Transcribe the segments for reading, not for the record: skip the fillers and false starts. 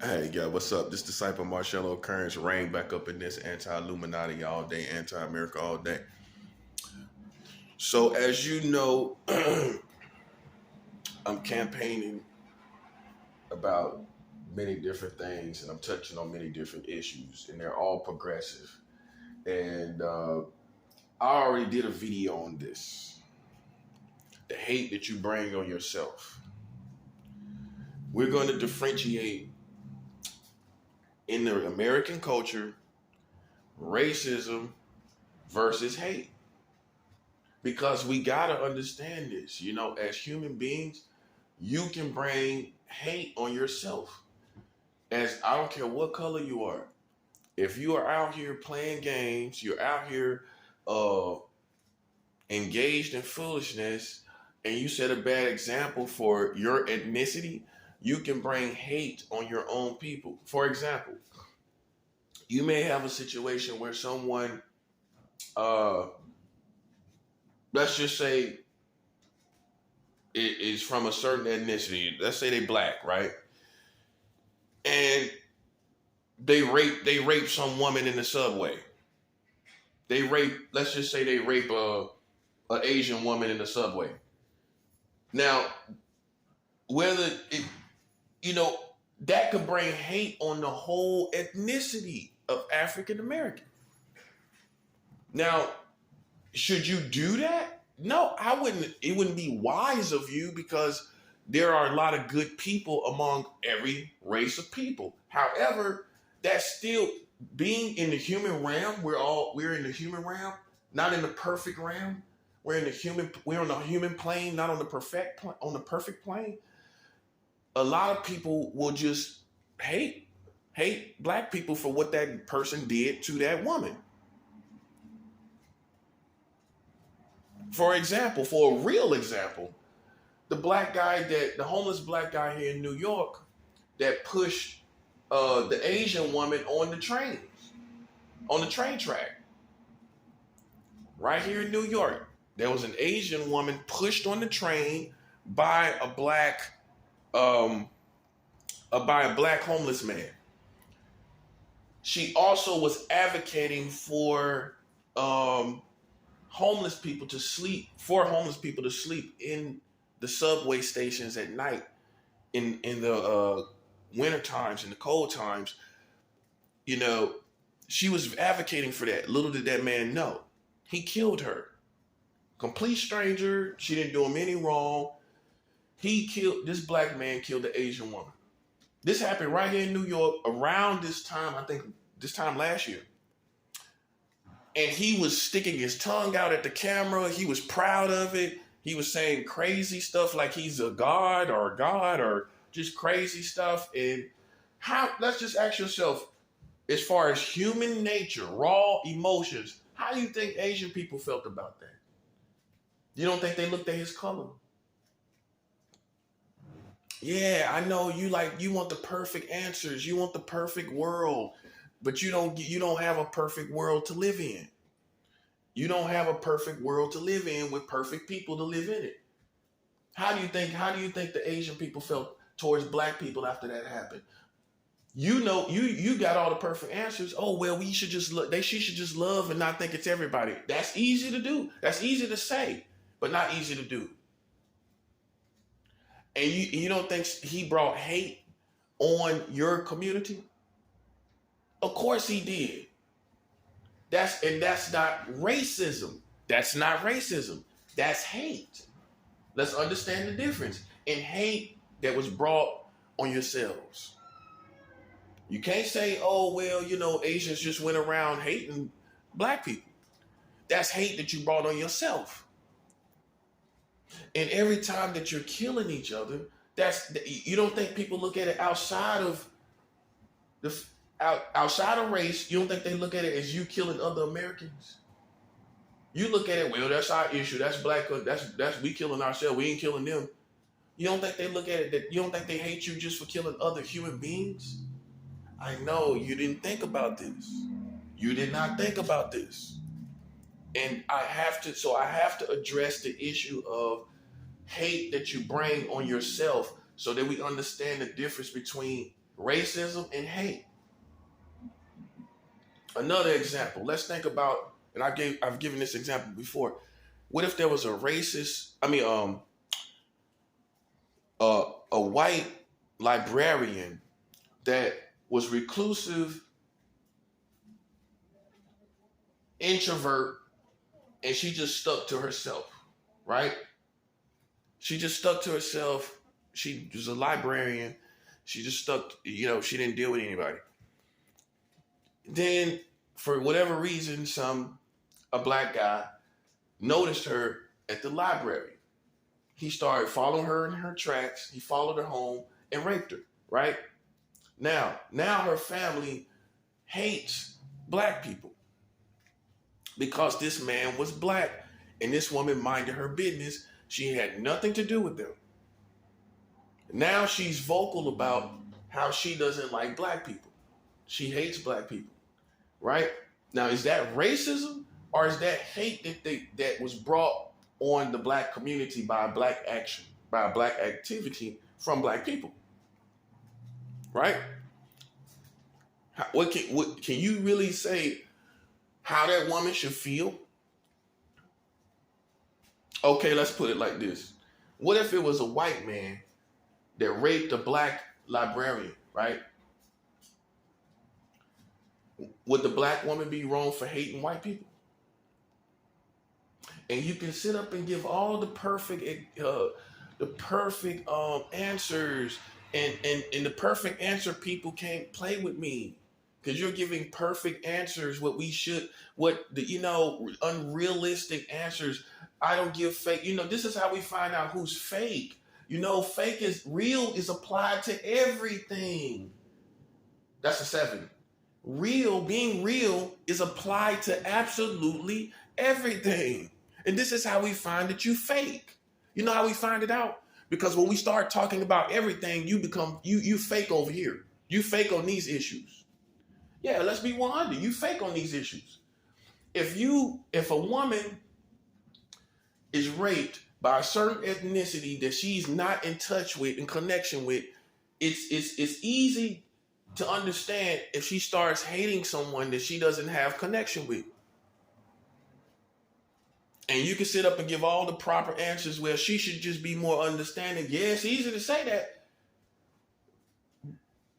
Hey, yeah, what's up? This disciple Marcello Occurrence reign back up in this anti-Illuminati all day, anti-America all day. So as you know, I'm campaigning about many different things and I'm touching on many different issues and they're all progressive. And I already did a video on this. The hate that you bring on yourself. We're going to differentiate in the American culture, racism versus hate. Because we gotta understand this, as human beings, you can bring hate on yourself. As I don't care what color you are. If you are out here playing games, you're out here uh engaged in foolishness, and you set a bad example for your ethnicity, you can bring hate on your own people. For example, you may have a situation where someone uh let's just say is from a certain ethnicity. Let's say they black, right? And they rape some woman in the subway. Let's just say they rape a Asian woman in the subway. Now, whether it you know that could bring hate on the whole ethnicity of African American. Now, should you do that? No, I wouldn't. It wouldn't be wise of you because there are a lot of good people among every race of people. However, that's still being in the human realm. We're in the human realm, not in the perfect realm. We're on the human plane, not on the perfect plane. A lot of people will just hate black people for what that person did to that woman. For example, for a real example, the homeless black guy here in New York that pushed the Asian woman on the train track, right here in New York. There was an Asian woman pushed on the train by a black um, by a black homeless man. She also was advocating um, homeless people to sleep in the subway stations at night in the winter times, in the cold times. You know, she was advocating for that. Little did that man know, he killed her. Complete stranger. She didn't do him any wrong. This black man killed the Asian woman. This happened right here in New York around this time, I think this time last year. And he was sticking his tongue out at the camera. He was proud of it. He was saying crazy stuff like he's a god or just crazy stuff. And let's just ask yourself, as far as human nature, raw emotions, how do you think Asian people felt about that? You don't think they looked at his color? Yeah, I know you want the perfect answers. You want the perfect world, but you don't have a perfect world to live in. You don't have a perfect world to live in with perfect people to live in it. How do you think the Asian people felt towards black people after that happened? You got all the perfect answers. Oh well, she should just love and not think it's everybody. That's easy to do. That's easy to say, but not easy to do. And you don't think he brought hate on your community? Of course he did. That's not racism. That's not racism. That's hate. Let's understand the difference. In hate that was brought on yourselves. You can't say, oh, well, Asians just went around hating black people. That's hate that you brought on yourself. And every time that you're killing each other, you don't think people look at it outside of outside of race. You don't think they look at it as you killing other Americans? You look at it, well, that's our issue. That's black. That's we killing ourselves. We ain't killing them. You don't think they look at it that you don't think they hate you just for killing other human beings? I know you didn't think about this. You did not think about this. And I have to address the issue of hate that you bring on yourself so that we understand the difference between Racism and hate. Another example. Let's think about, and I've given this example before. What if there was a white librarian that was reclusive, introvert, and she just stuck to herself, right? She just stuck to herself. She was a librarian. She just stuck, she didn't deal with anybody. Then, for whatever reason, a black guy noticed her at the library. He started following her in her tracks. He followed her home and raped her, right? Now her family hates black people because this man was black and this woman minded her business. She had nothing to do with them. Now she's vocal about how she doesn't like black people. She hates black people, right? Now, is that racism or is that hate that was brought on the black community by black action, by black activity from black people, right? What can you really say how that woman should feel? Okay, let's put it like this. What if it was a white man that raped a black librarian, right? Would the black woman be wrong for hating white people? And you can sit up and give all the perfect answers, and the perfect answer people can't play with me because you're giving perfect answers. Unrealistic answers. I don't give fake. This is how we find out who's fake. Fake is real is applied to everything. That's a 7. Being real is applied to absolutely everything. And this is how we find that you fake. You know how we find it out? Because when we start talking about everything, you fake over here. You fake on these issues. Yeah, let's be 100. You fake on these issues. If a woman is raped by a certain ethnicity that she's not in touch with, in connection with, it's easy to understand if she starts hating someone that she doesn't have connection with. And you can sit up and give all the proper answers where she should just be more understanding. Yeah, it's easy to say that.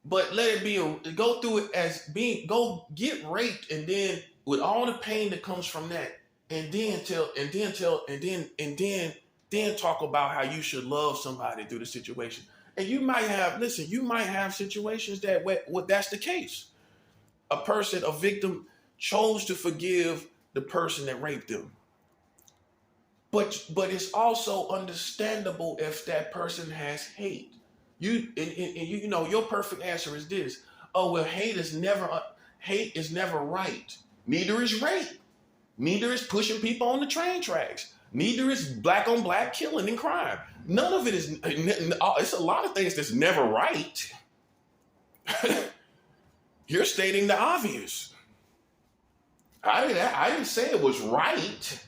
But let it go through it as go get raped, and then with all the pain that comes from that, and then talk about how you should love somebody through the situation. And you might have situations that that's the case. A victim chose to forgive the person that raped them. But it's also understandable if that person has hate. Your perfect answer is this. Oh, well, hate is never right. Neither is rape. Neither is pushing people on the train tracks. Neither is black on black killing and crime. None of it is. It's a lot of things that's never right. You're stating the obvious. I didn't say it was right.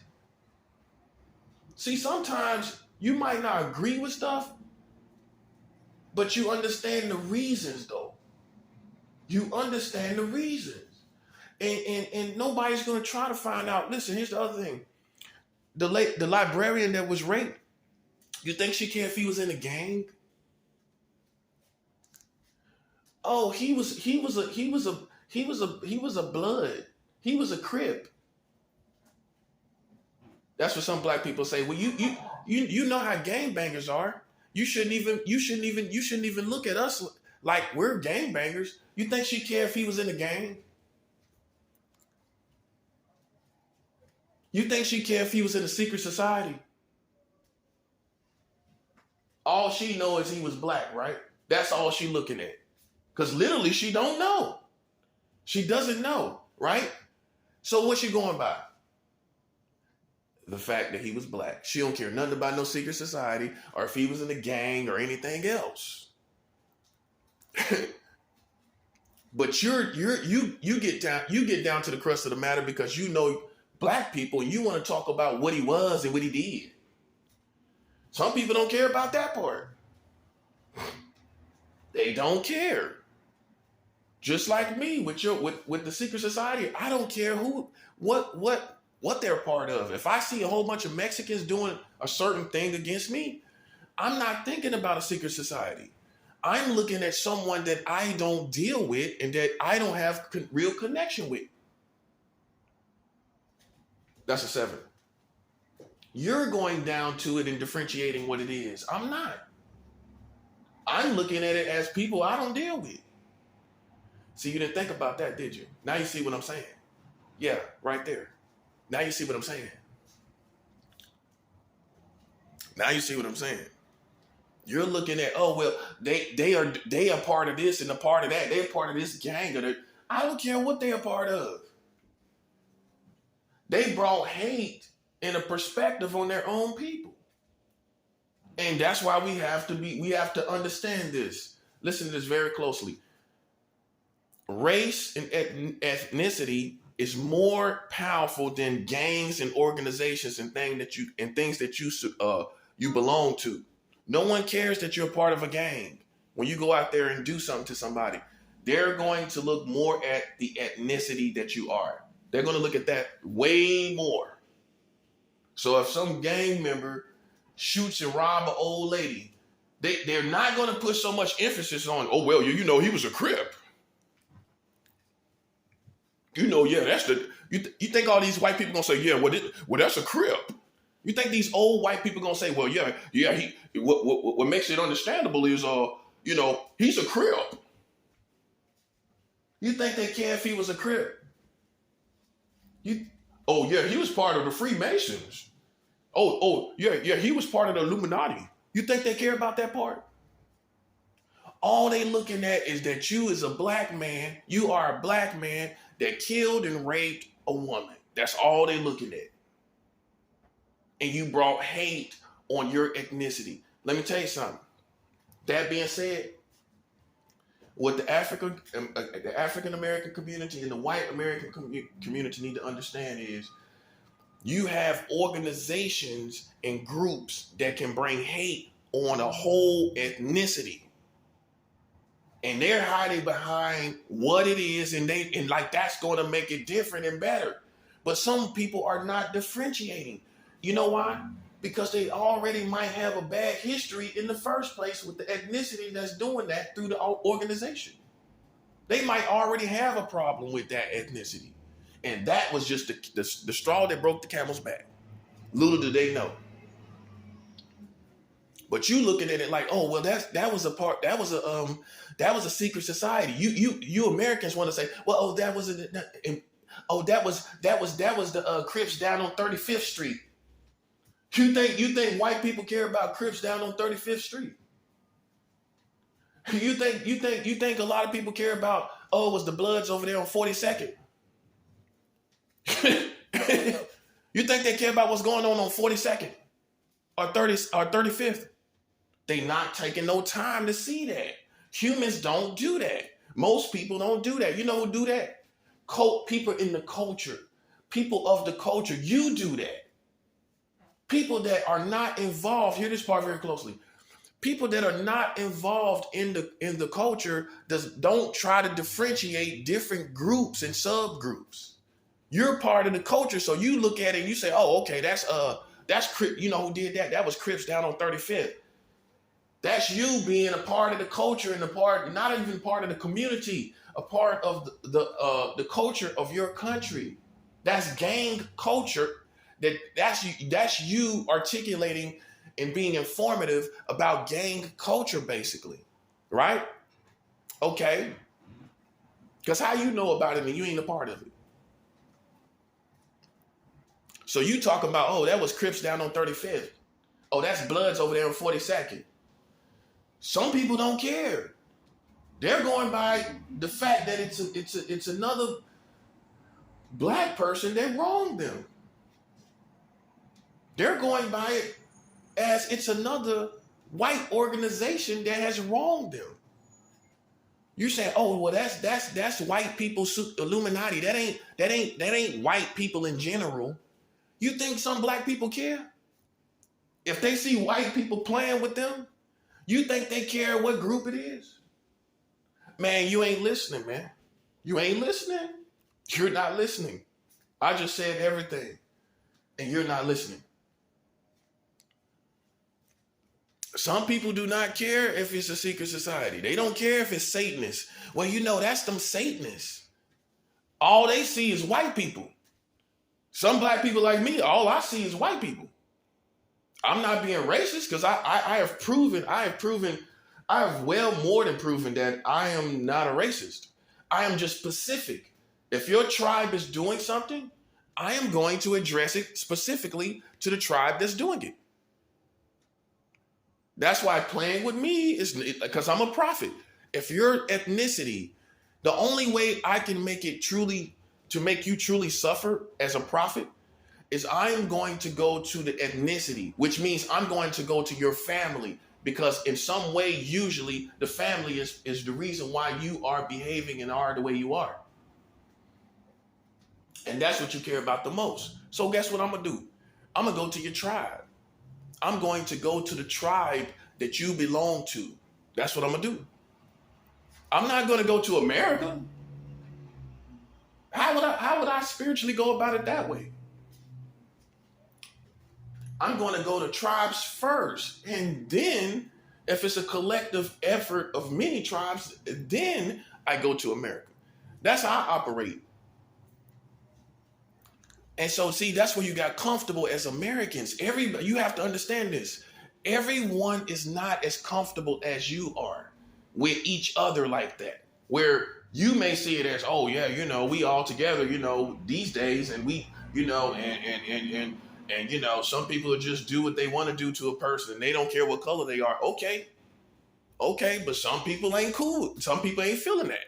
See, sometimes you might not agree with stuff, but you understand the reasons, though. You understand the reasons. And nobody's going to try to find out. Listen, here's the other thing. The librarian that was raped, you think she cared if he was in a gang? Oh, he was a blood. He was a Crip. That's what some black people say. Well, you know how gangbangers are. You shouldn't even look at us like we're gangbangers. You think she cared if he was in a gang? You think she cared if he was in a secret society? All she knows is he was black, right? That's all she looking at. Because literally she don't know. She doesn't know, right? So what's she going by? The fact that he was black. She don't care nothing about no secret society or if he was in a gang or anything else. But you get down to the crust of the matter because you know black people and you want to talk about what he was and what he did. Some people don't care about that part. They don't care. Just like me with the secret society, I don't care what they're part of. If I see a whole bunch of Mexicans doing a certain thing against me, I'm not thinking about a secret society. I'm looking at someone that I don't deal with and that I don't have real connection with. That's a 7. You're going down to it and differentiating what it is. I'm not. I'm looking at it as people I don't deal with. See, you didn't think about that, did you? Now you see what I'm saying. Yeah, right there. Now you see what I'm saying. Now you see what I'm saying. You're looking at, oh well, they are part of this and a part of that. They're part of this gang. I don't care what they're a part of. They brought hate and a perspective on their own people. And that's why we have to understand this. Listen to this very closely. Race and ethnicity is more powerful than gangs and organizations and things that you belong to. No one cares that you're a part of a gang. When you go out there and do something to somebody, they're going to look more at the ethnicity that you are. They're going to look at that way more. So if some gang member shoots and robs an old lady, they're not going to put so much emphasis on, oh, well, you know, he was a Crip. You know, yeah, you think all these white people going to say, yeah, well, that's a Crip. You think these old white people going to say, well, yeah, what makes it understandable is, you know, he's a Crip. You think they care if he was a Crip? Oh, yeah, he was part of the Freemasons. Oh, yeah, he was part of the Illuminati. You think they care about that part? All they looking at is that you as a black man, you are a black man that killed and raped a woman. That's all they looking at. And you brought hate on your ethnicity. Let me tell you something. That being said, what the African American community and the white American community need to understand is you have organizations and groups that can bring hate on a whole ethnicity. And they're hiding behind what it is, and like that's going to make it different and better. But some people are not differentiating. You know why? Because they already might have a bad history in the first place with the ethnicity that's doing that through the organization. They might already have a problem with that ethnicity. And that was just the straw that broke the camel's back. Little did they know. But you looking at it like, oh well, that was a secret society. You Americans want to say, well, that was the Crips down on 35th Street. You think white people care about Crips down on 35th Street? You think a lot of people care about, oh, it was the Bloods over there on 42nd? You think they care about what's going on 42nd or 30th or 35th? They not taking no time to see that. Humans don't do that. Most people don't do that. You know who do that? People in the culture. People of the culture. You do that. People that are not involved, hear this part very closely. People that are not involved in the culture don't try to differentiate different groups and subgroups. You're part of the culture, so you look at it and you say, oh, okay, that's Crip, you know who did that? That was Crips down on 35th. That's you being a part of the culture and not even part of the community, a part of the culture of your country. That's gang culture. That's you articulating and being informative about gang culture, basically, right? Okay. Because how you know about it and you ain't a part of it? So you talk about, oh, that was Crips down on 35th. Oh, that's Bloods over there on 42nd. Some people don't care. They're going by the fact that it's another black person that wronged them. They're going by it as it's another white organization that has wronged them. You're saying, oh, well, that's white people's Illuminati. That ain't white people in general. You think some black people care? If they see white people playing with them, you think they care what group it is? Man, you ain't listening, man. You ain't listening. You're not listening. I just said everything, and you're not listening. Some people do not care if it's a secret society. They don't care if it's Satanists. Well, you know, that's them Satanists. All they see is white people. Some black people like me, all I see is white people. I'm not being racist because I have well more than proven that I am not a racist. I am just specific. If your tribe is doing something, I am going to address it specifically to the tribe that's doing it. That's why playing with me is because I'm a prophet. If your ethnicity, the only way I can make it truly, to make you truly suffer as a prophet, is I am going to go to the ethnicity, which means I'm going to go to your family, because in some way, usually the family is the reason why you are behaving and are the way you are. And that's what you care about the most. So guess what I'm going to do? I'm going to go to your tribe. I'm going to go to the tribe that you belong to. That's what I'm going to do. I'm not going to go to America. How would I spiritually go about it that way? I'm going to go to tribes first. And then, if it's a collective effort of many tribes, then I go to America. That's how I operate. And so, see, that's where you got comfortable as Americans. You have to understand this. Everyone is not as comfortable as you are with each other like that. Where you may see it as, oh yeah, you know, we all together, you know, these days, and we, you know, and you know, some people just do what they want to do to a person, and they don't care what color they are. Okay, but some people ain't cool. Some people ain't feeling that.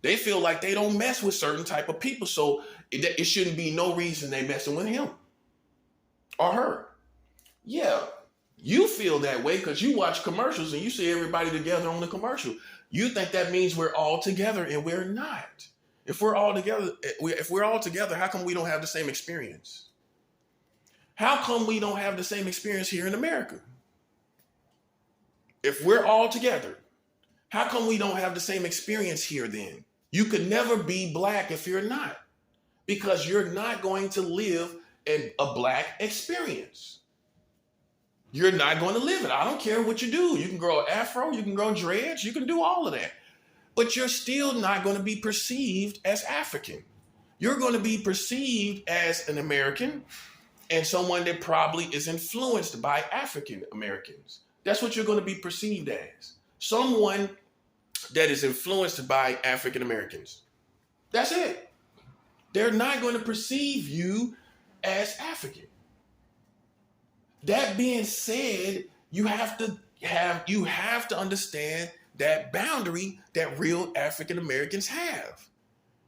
They feel like they don't mess with certain type of people, so it shouldn't be no reason they messing with him or her. Yeah, you feel that way because you watch commercials and you see everybody together on the commercial. You think that means we're all together, and we're not. If we're all together, how come we don't have the same experience? How come we don't have the same experience here in America? If we're all together, how come we don't have the same experience here then? You could never be black if you're not, because you're not going to live a black experience. You're not going to live it. I don't care what you do. You can grow an afro, you can grow dreads, you can do all of that. But you're still not going to be perceived as African. You're going to be perceived as an American and someone that probably is influenced by African Americans. That's what you're going to be perceived as. Someone that is influenced by African Americans. That's it. They're not going to perceive you as African. That being said, you have to understand that boundary that real African Americans have.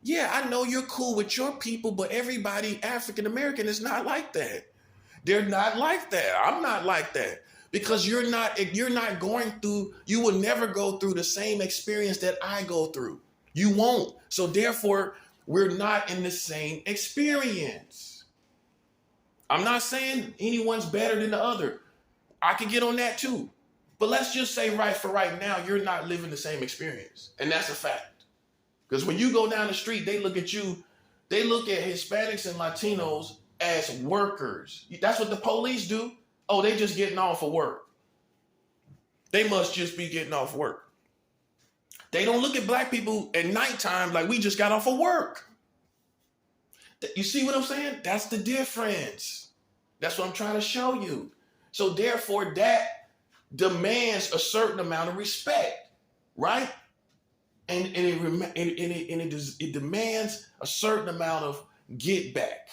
Yeah, I know you're cool with your people, but everybody African American is not like that. They're not like that. I'm not like that. Because you're not going through, you will never go through the same experience that I go through. You won't. So therefore, we're not in the same experience. I'm not saying anyone's better than the other. I could get on that too. But let's just say right now, you're not living the same experience. And that's a fact. Because when you go down the street, they look at Hispanics and Latinos as workers. That's what the police do. Oh, they just getting off of work. They must just be getting off work. They don't look at black people at nighttime like we just got off of work. You see what I'm saying? That's the difference. That's what I'm trying to show you. So therefore, that demands a certain amount of respect, right? And it demands a certain amount of get back.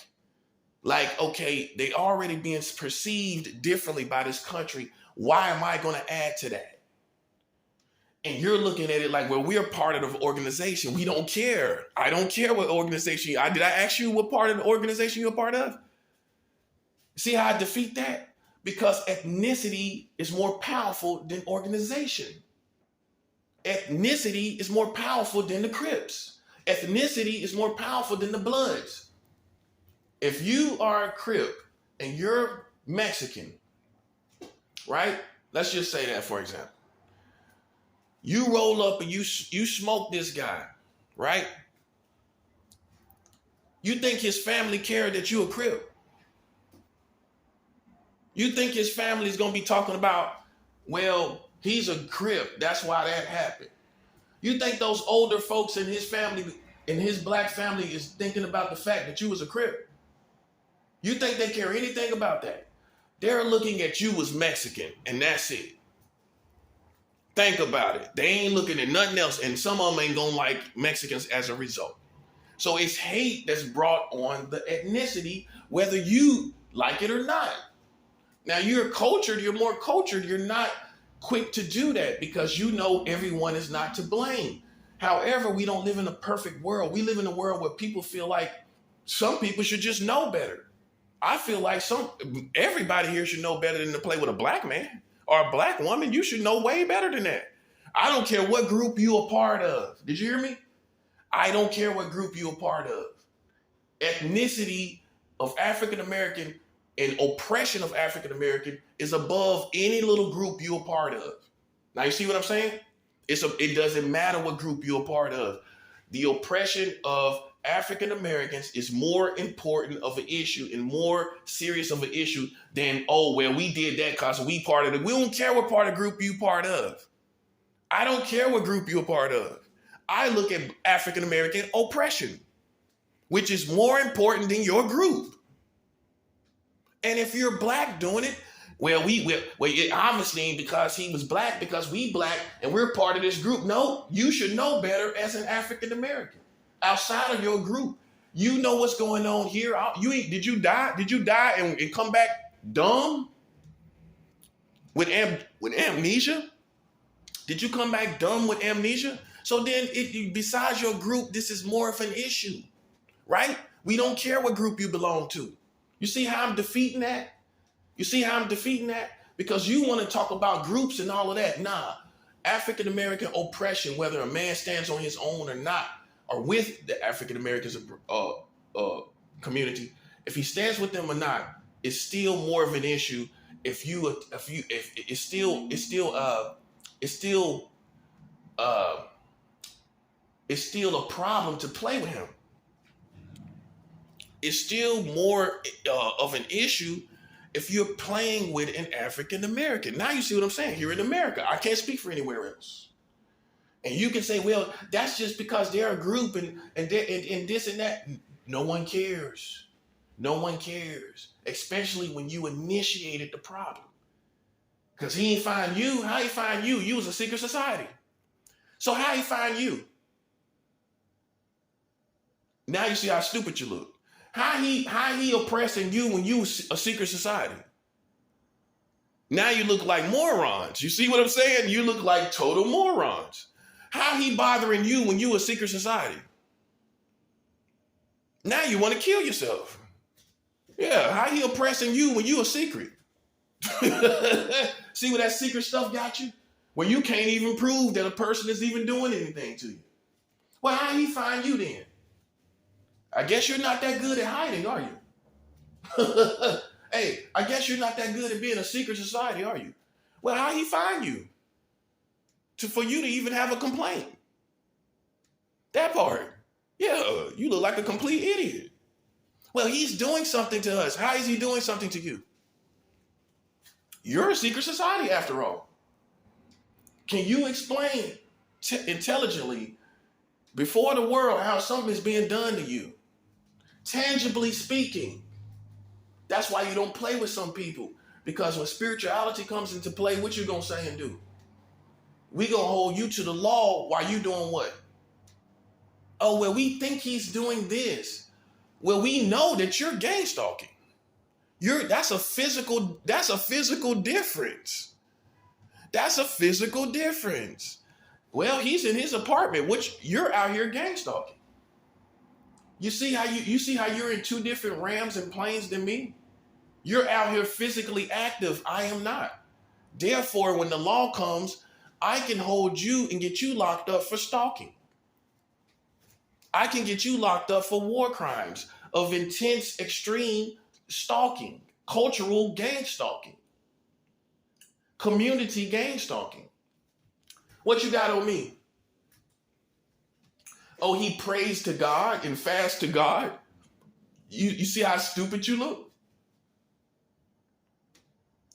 Like, okay, they already being perceived differently by this country. Why am I going to add to that? And you're looking at it like, well, we're part of the organization. We don't care. I don't care what organization. Did I ask you what part of the organization you're a part of? See how I defeat that? Because ethnicity is more powerful than organization. Ethnicity is more powerful than the Crips. Ethnicity is more powerful than the Bloods. If you are a Crip and you're Mexican, right? Let's just say that, for example. You roll up and you smoke this guy, right? You think his family care that you a Crip? You think his family is going to be talking about, well, he's a Crip, that's why that happened? You think those older folks in his family, in his black family, is thinking about the fact that you was a Crip? You think they care anything about that? They're looking at you as Mexican, and that's it. Think about it. They ain't looking at nothing else, and some of them ain't gonna like Mexicans as a result. So it's hate that's brought on the ethnicity, whether you like it or not. Now you're cultured, you're more cultured, you're not quick to do that because you know everyone is not to blame. However, we don't live in a perfect world. We live in a world where people feel like some people should just know better. I feel like everybody here should know better than to play with a black man or a black woman. You should know way better than that. I don't care what group you a part of. Did you hear me? I don't care what group you a part of. Ethnicity of African American and oppression of African American is above any little group you a part of. Now you see what I'm saying? It doesn't matter what group you're a part of. The oppression of African Americans is more important of an issue and more serious of an issue than, oh, well, we did that because we part of it. We don't care what part of group you part of. I don't care what group you're a part of. I look at African American oppression, which is more important than your group. And if you're black doing it, well, it obviously ain't because he was black, because we black and we're part of this group. No, you should know better as an African American outside of your group. You know what's going on here. Did you die? Did you die and come back dumb with amnesia? Did you come back dumb with amnesia? So then, besides your group, this is more of an issue, right? We don't care what group you belong to. You see how I'm defeating that? You see how I'm defeating that? Because you want to talk about groups and all of that. Nah, African American oppression, whether a man stands on his own or not, or with the African Americans community, if he stands with them or not, is still more of an issue. It's still a problem to play with him. It's still more of an issue if you're playing with an African American. Now you see what I'm saying? Here in America, I can't speak for anywhere else. And you can say, well, that's just because they're a group and this and that. No one cares. No one cares, especially when you initiated the problem. Because he ain't find you. How he find you? You was a secret society. So how he find you? Now you see how stupid you look. How he oppressing you when you was a secret society? Now you look like morons. You see what I'm saying? You look like total morons. How he bothering you when you a secret society? Now you want to kill yourself. Yeah, how he oppressing you when you a secret? See what that secret stuff got you? Where you can't even prove that a person is even doing anything to you. Well, how he find you then? I guess you're not that good at hiding, are you? Hey, I guess you're not that good at being a secret society, are you? Well, how he find you? For you to even have a complaint. That part. Yeah, you look like a complete idiot. Well, he's doing something to us. How is he doing something to you? You're a secret society after all. Can you explain intelligently before the world how something is being done to you? Tangibly speaking. That's why you don't play with some people. Because when spirituality comes into play, what you gonna say and do? We gonna hold you to the law while you doing what? Oh, well, we think he's doing this. Well, we know that you're gang stalking. That's a physical difference. That's a physical difference. Well, he's in his apartment, which you're out here gang stalking. You see how you're in two different realms and planes than me? You're out here physically active. I am not. Therefore, when the law comes, I can hold you and get you locked up for stalking. I can get you locked up for war crimes of intense, extreme stalking, cultural gang stalking, community gang stalking. What you got on me? Oh, he prays to God and fasts to God. You see how stupid you look?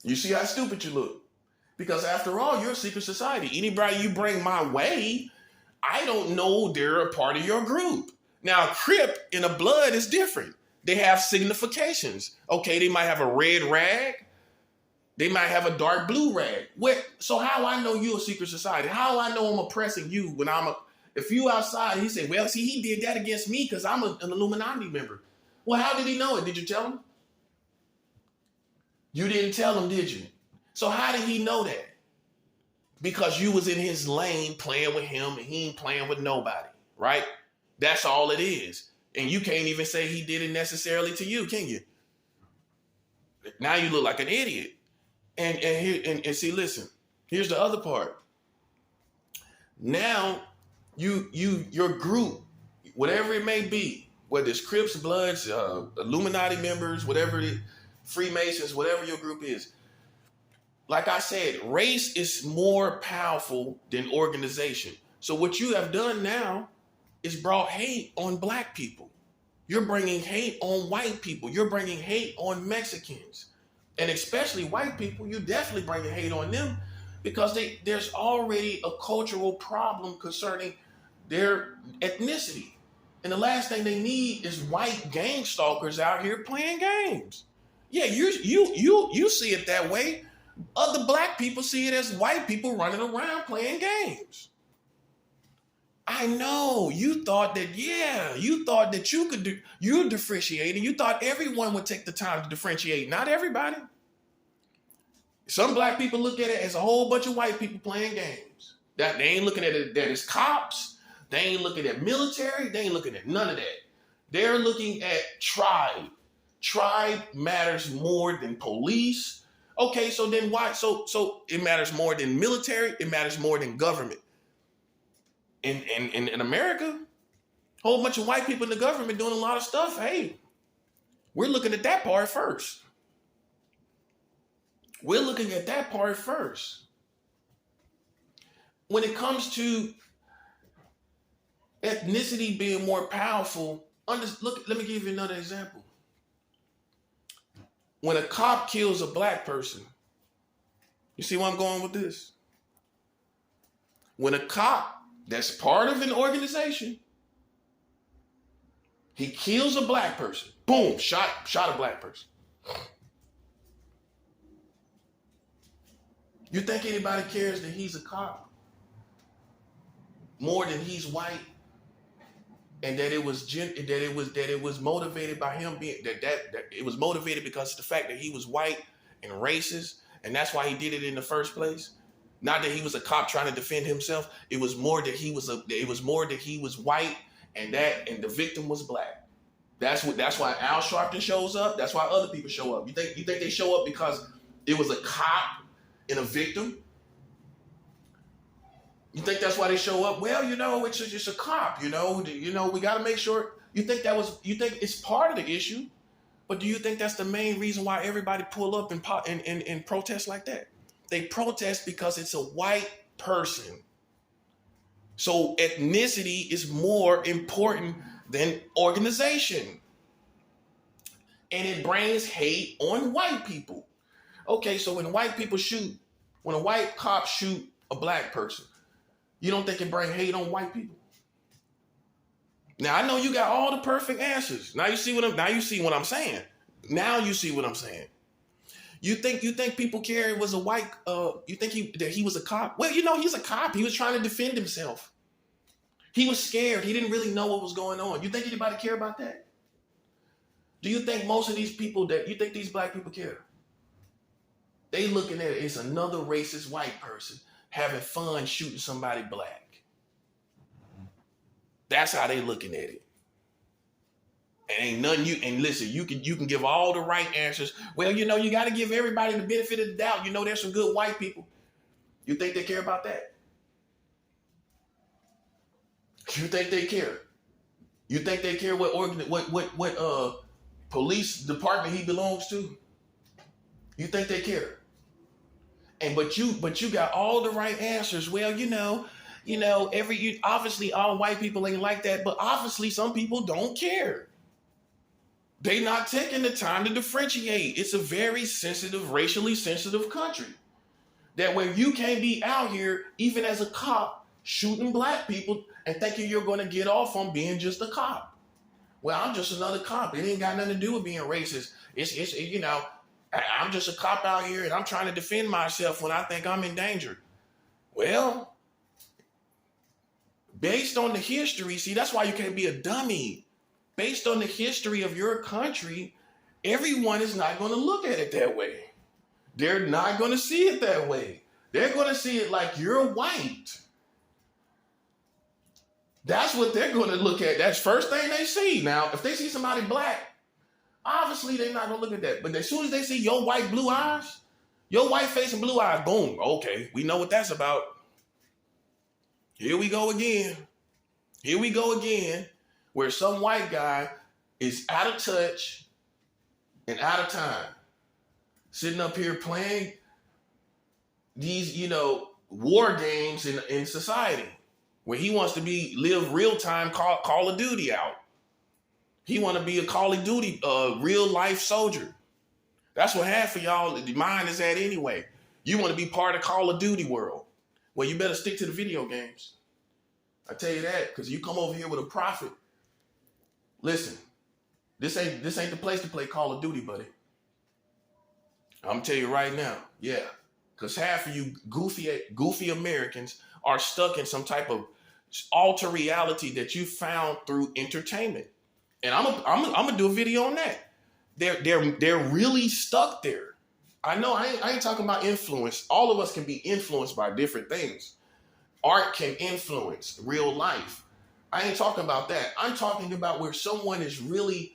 You see how stupid you look? Because after all, you're a secret society. Anybody you bring my way, I don't know they're a part of your group. Now, Crip in a blood is different. They have significations. Okay, they might have a red rag. They might have a dark blue rag. So how I know you a secret society? How I know I'm oppressing you when if you outside, he said, well, see, he did that against me because I'm an Illuminati member. Well, how did he know it? Did you tell him? You didn't tell him, did you? So how did he know that? Because you was in his lane playing with him and he ain't playing with nobody, right? That's all it is. And you can't even say he did it necessarily to you, can you? Now you look like an idiot. And see, listen, here's the other part. Now your group, whatever it may be, whether it's Crips, Bloods, Illuminati members, whatever it is, Freemasons, whatever your group is. Like I said, race is more powerful than organization. So what you have done now is brought hate on black people. You're bringing hate on white people. You're bringing hate on Mexicans. And especially white people, you definitely bringing hate on them because there's already a cultural problem concerning their ethnicity. And the last thing they need is white gang stalkers out here playing games. Yeah, you see it that way. Other black people see it as white people running around playing games. I know you thought that you could you differentiate, and you thought everyone would take the time to differentiate. Not everybody. Some black people look at it as a whole bunch of white people playing games. That they ain't looking at it that it's cops. They ain't looking at military. They ain't looking at none of that. They're looking at tribe. Tribe matters more than police. Okay, so then why? So it matters more than military. It matters more than government. In America, a whole bunch of white people in the government doing a lot of stuff. Hey, we're looking at that part first. We're looking at that part first. When it comes to ethnicity being more powerful, let me give you another example. When a cop kills a black person, you see where I'm going with this? When a cop that's part of an organization, he kills a black person, boom, shot a black person. You think anybody cares that he's a cop more than he's white, and that it was motivated by him being that it was motivated because of the fact that he was white and racist, and that's why he did it in the first place? Not that he was a cop trying to defend himself. It was more that he was white, and the victim was black. That's why Al Sharpton shows up. That's why other people show up. You think they show up because it was a cop and a victim? You think that's why they show up? Well, it's just a cop. We got to make sure. You think it's part of the issue, but do you think that's the main reason why everybody pull up and protest like that? They protest because it's a white person. So ethnicity is more important than organization. And it brings hate on white people. Okay, so when a white cop shoot a black person, you don't think it brings hate on white people? Now, I know you got all the perfect answers. Now you see what I'm saying. Now you see what I'm saying. You think people care it was a white, you think that he was a cop? Well, he's a cop. He was trying to defend himself. He was scared. He didn't really know what was going on. You think anybody care about that? Do you think most of these people you think these black people care? They looking at it as another racist white person having fun shooting somebody black. That's how they looking at it. And ain't nothing and listen, you can give all the right answers. Well, you got to give everybody the benefit of the doubt. There's some good white people. You think they care about that? You think they care? You think they care what police department he belongs to? You think they care? And but you got all the right answers. Well, obviously all white people ain't like that, but obviously some people don't care. They not taking the time to differentiate. It's a very sensitive, racially sensitive country. That where you can't be out here, even as a cop, shooting black people and thinking you're going to get off on being just a cop. Well, I'm just another cop. It ain't got nothing to do with being racist. I'm just a cop out here and I'm trying to defend myself when I think I'm in danger. Well, based on the history, see, that's why you can't be a dummy. Based on the history of your country, everyone is not going to look at it that way. They're not going to see it that way. They're going to see it like you're white. That's what they're going to look at. That's the first thing they see. Now, if they see somebody black, obviously they're not going to look at that. But as soon as they see your white blue eyes, your white face and blue eyes, boom, okay, we know what that's about. Here we go again. Here we go again, where some white guy is out of touch and out of time. Sitting up here playing these, war games in society where he wants to live real time Call of Duty out. He want to be a Call of Duty real life soldier. That's what half of y'all mind is at anyway. You want to be part of Call of Duty world. Well, you better stick to the video games. I tell you that, because you come over here with a profit. Listen, this ain't the place to play Call of Duty, buddy. I'm gonna tell you right now, yeah, because half of you goofy Americans are stuck in some type of alter reality that you found through entertainment, and I'm gonna do a video on that. They're really stuck there. I know I ain't talking about influence. All of us can be influenced by different things. Art can influence real life. I ain't talking about that. I'm talking about where someone is really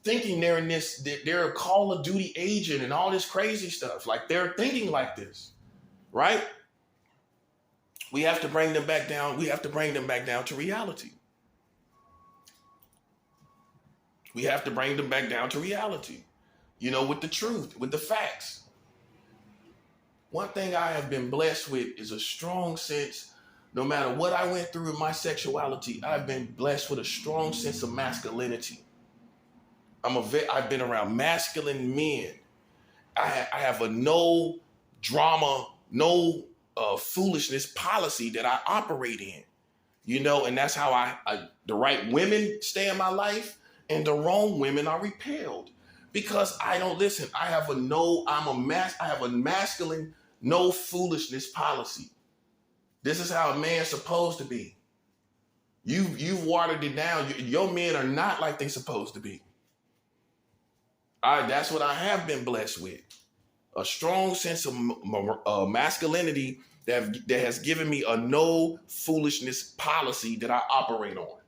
thinking they're a Call of Duty agent and all this crazy stuff. Like they're thinking like this, right? We have to bring them back down. We have to bring them back down to reality. We have to bring them back down to reality, with the truth, with the facts. One thing I have been blessed with is a strong sense, no matter what I went through in my sexuality, I've been blessed with a strong sense of masculinity. I've been around masculine men. I have a no drama, no foolishness policy that I operate in, and that's how the right women stay in my life and the wrong women are repelled because I don't listen. I have a masculine, no foolishness policy. This is how a man's supposed to be. You've watered it down. Your men are not like they're supposed to be. That's what I have been blessed with. A strong sense of masculinity that has given me a no foolishness policy that I operate on.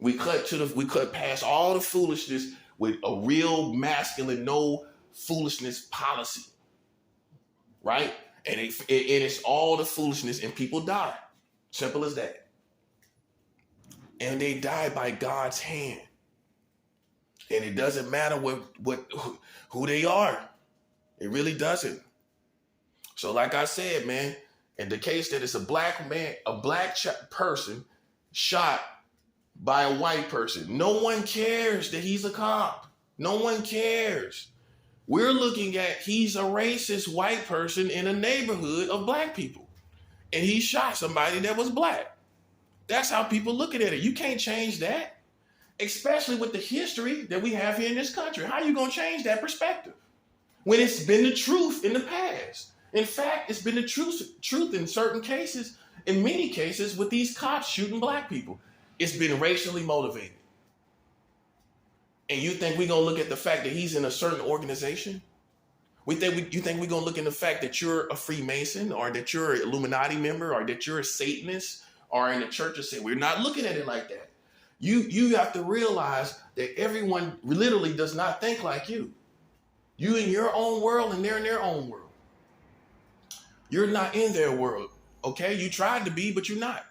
We cut past all the foolishness with a real masculine no foolishness policy, right? And it's all the foolishness, and people die. Simple as that. And they die by God's hand. And it doesn't matter who they are. It really doesn't. So like I said, man, in the case that it's a black man, person shot by a white person, no one cares that he's a cop. No one cares. We're looking at he's a racist white person in a neighborhood of black people. And he shot somebody that was black. That's how people look at it. You can't change that. Especially with the history that we have here in this country. How are you going to change that perspective? When it's been the truth in the past. In fact, it's been the truth in certain cases, in many cases, with these cops shooting black people. It's been racially motivated. And you think we're going to look at the fact that he's in a certain organization? You think we're going to look at the fact that you're a Freemason or that you're an Illuminati member or that you're a Satanist or in the church of Satan? We're not looking at it like that. You have to realize that everyone literally does not think like you. You in your own world and they're in their own world. You're not in their world, okay? You tried to be, but you're not.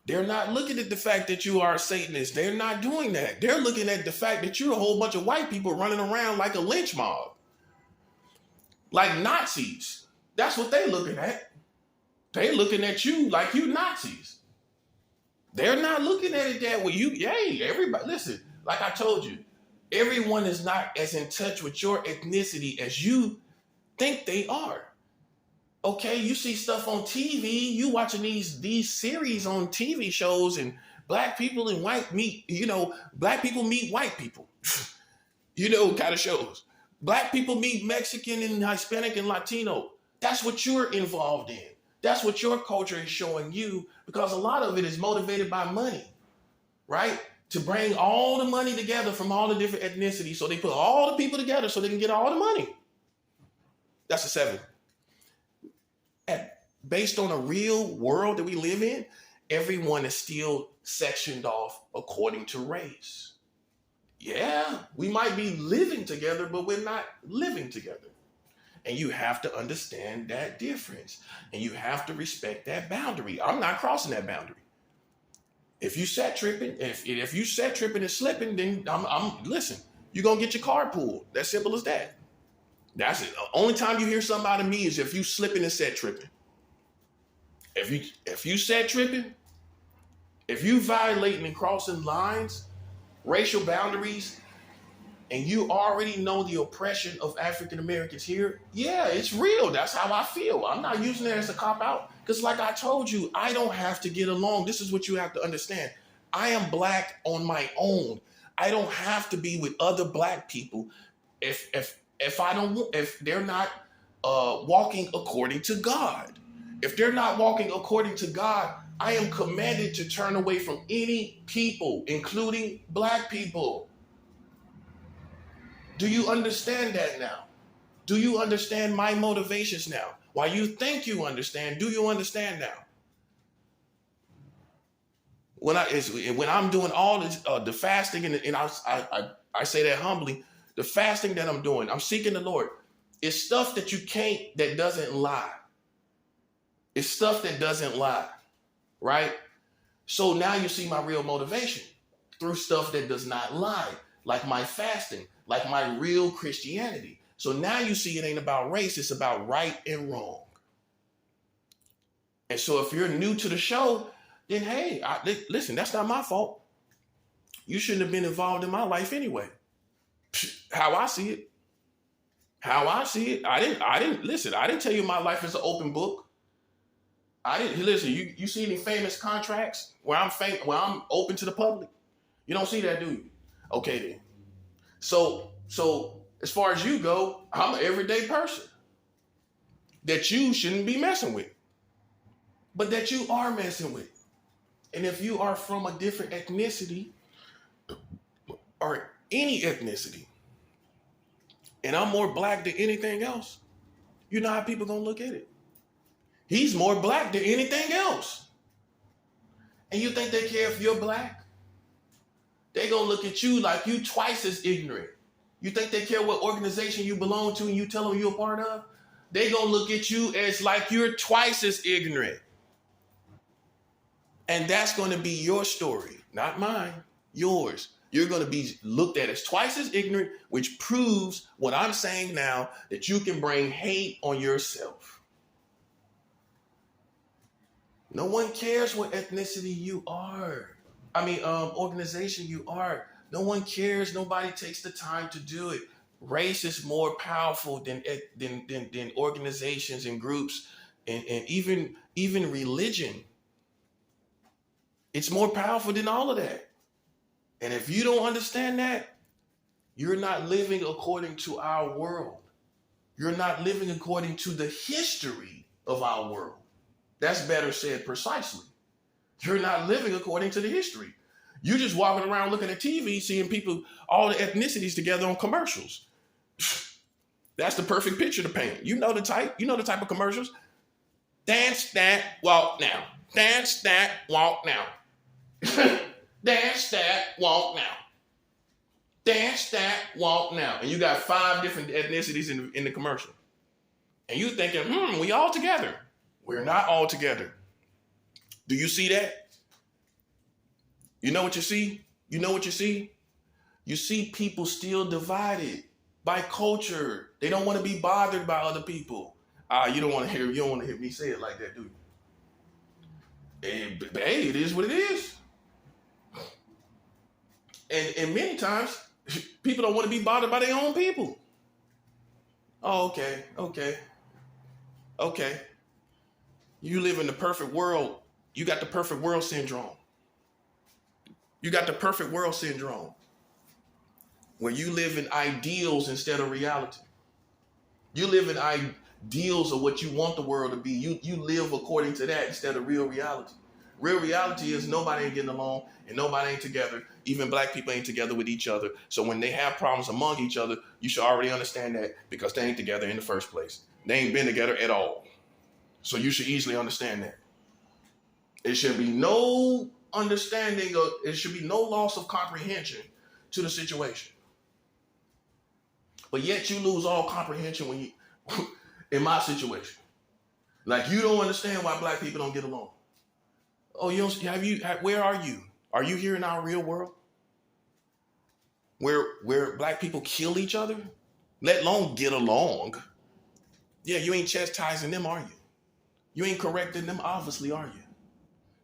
They're not looking at the fact that you are a Satanist. They're not doing that. They're looking at the fact that you're a whole bunch of white people running around like a lynch mob. like Nazis. That's what they looking at. They looking at you like you Nazis. They're not looking at it that way. Hey, everybody, listen, like I told you, everyone is not as in touch with your ethnicity as you think they are. Okay, you see stuff on TV, you watching these series on TV shows, and black people and white meet, black people meet white people, kind of shows. Black people meet Mexican and Hispanic and Latino. That's what you're involved in. That's what your culture is showing you, because a lot of it is motivated by money, right? To bring all the money together from all the different ethnicities. So they put all the people together so they can get all the money. That's a 7. Based on a real world that we live in, everyone is still sectioned off according to race. Yeah, we might be living together, but we're not living together. And you have to understand that difference. And you have to respect that boundary. I'm not crossing that boundary. If you set tripping, if you set tripping and slipping, then listen, you're gonna get your car pulled. That's simple as that. That's it. The only time you hear something out of me is if you slipping and set tripping. If you set tripping, if you violating and crossing lines, racial boundaries, and you already know the oppression of African Americans here, yeah, it's real. That's how I feel. I'm not using it as a cop-out, because like I told you, I don't have to get along. This is what you have to understand. I am black on my own. I don't have to be with other black people if they're not walking according to God. If they're not walking according to God, I am commanded to turn away from any people, including black people. Do you understand that now? Do you understand my motivations now? While you think you understand, do you understand now? When I'm doing all this, the fasting, and I say that humbly, the fasting that I'm doing, I'm seeking the Lord. It's stuff that doesn't lie. It's stuff that doesn't lie, right? So now you see my real motivation through stuff that does not lie, like my fasting, like my real Christianity. So now you see it ain't about race, it's about right and wrong. And so if you're new to the show, then hey, listen, that's not my fault. You shouldn't have been involved in my life anyway. How I see it. I didn't tell you my life is an open book. Listen, you see any famous contracts where I'm open to the public? You don't see that, do you? Okay then. So as far as you go, I'm an everyday person that you shouldn't be messing with, but that you are messing with. And if you are from a different ethnicity or any ethnicity, and I'm more black than anything else, you know how people gonna look at it. He's more black than anything else. And you think they care if you're black? They gonna look at you like you twice as ignorant. You think they care what organization you belong to and you tell them you're a part of? They gonna look at you as like you're twice as ignorant. And that's gonna be your story, not mine, yours. You're gonna be looked at as twice as ignorant, which proves what I'm saying now, that you can bring hate on yourself. No one cares what ethnicity you are. Organization you are. No one cares. Nobody takes the time to do it. Race is more powerful than organizations and groups and even religion. It's more powerful than all of that. And if you don't understand that, you're not living according to our world. You're not living according to the history of our world. That's better said precisely. You're not living according to the history. You're just walking around looking at TV, seeing people, all the ethnicities together on commercials. That's the perfect picture to paint. You know the type of commercials. Dance that, walk now. Dance that, walk now. Dance that, walk now. Dance that, walk now. And you got 5 different ethnicities in the commercial. And you thinking, we all together. We're not all together. Do you see that? You know what you see? You see people still divided by culture. They don't want to be bothered by other people. You don't want to hear me say it like that, do you? And hey, it is what it is. And many times people don't want to be bothered by their own people. Oh, okay. You live in the perfect world. You got the perfect world syndrome. You got the perfect world syndrome, where you live in ideals instead of reality. You live in ideals of what you want the world to be. You live according to that instead of real reality. Real reality is nobody ain't getting along and nobody ain't together. Even black people ain't together with each other. So when they have problems among each other, you should already understand that, because they ain't together in the first place. They ain't been together at all. So you should easily understand that. It should be no understanding of, it should be no loss of comprehension to the situation. But yet you lose all comprehension when you, in my situation. Like, you don't understand why black people don't get along. Oh, where are you? Are you here in our real world? Where black people kill each other? Let alone get along. Yeah, you ain't chastising them, are you? You ain't correcting them, obviously, are you?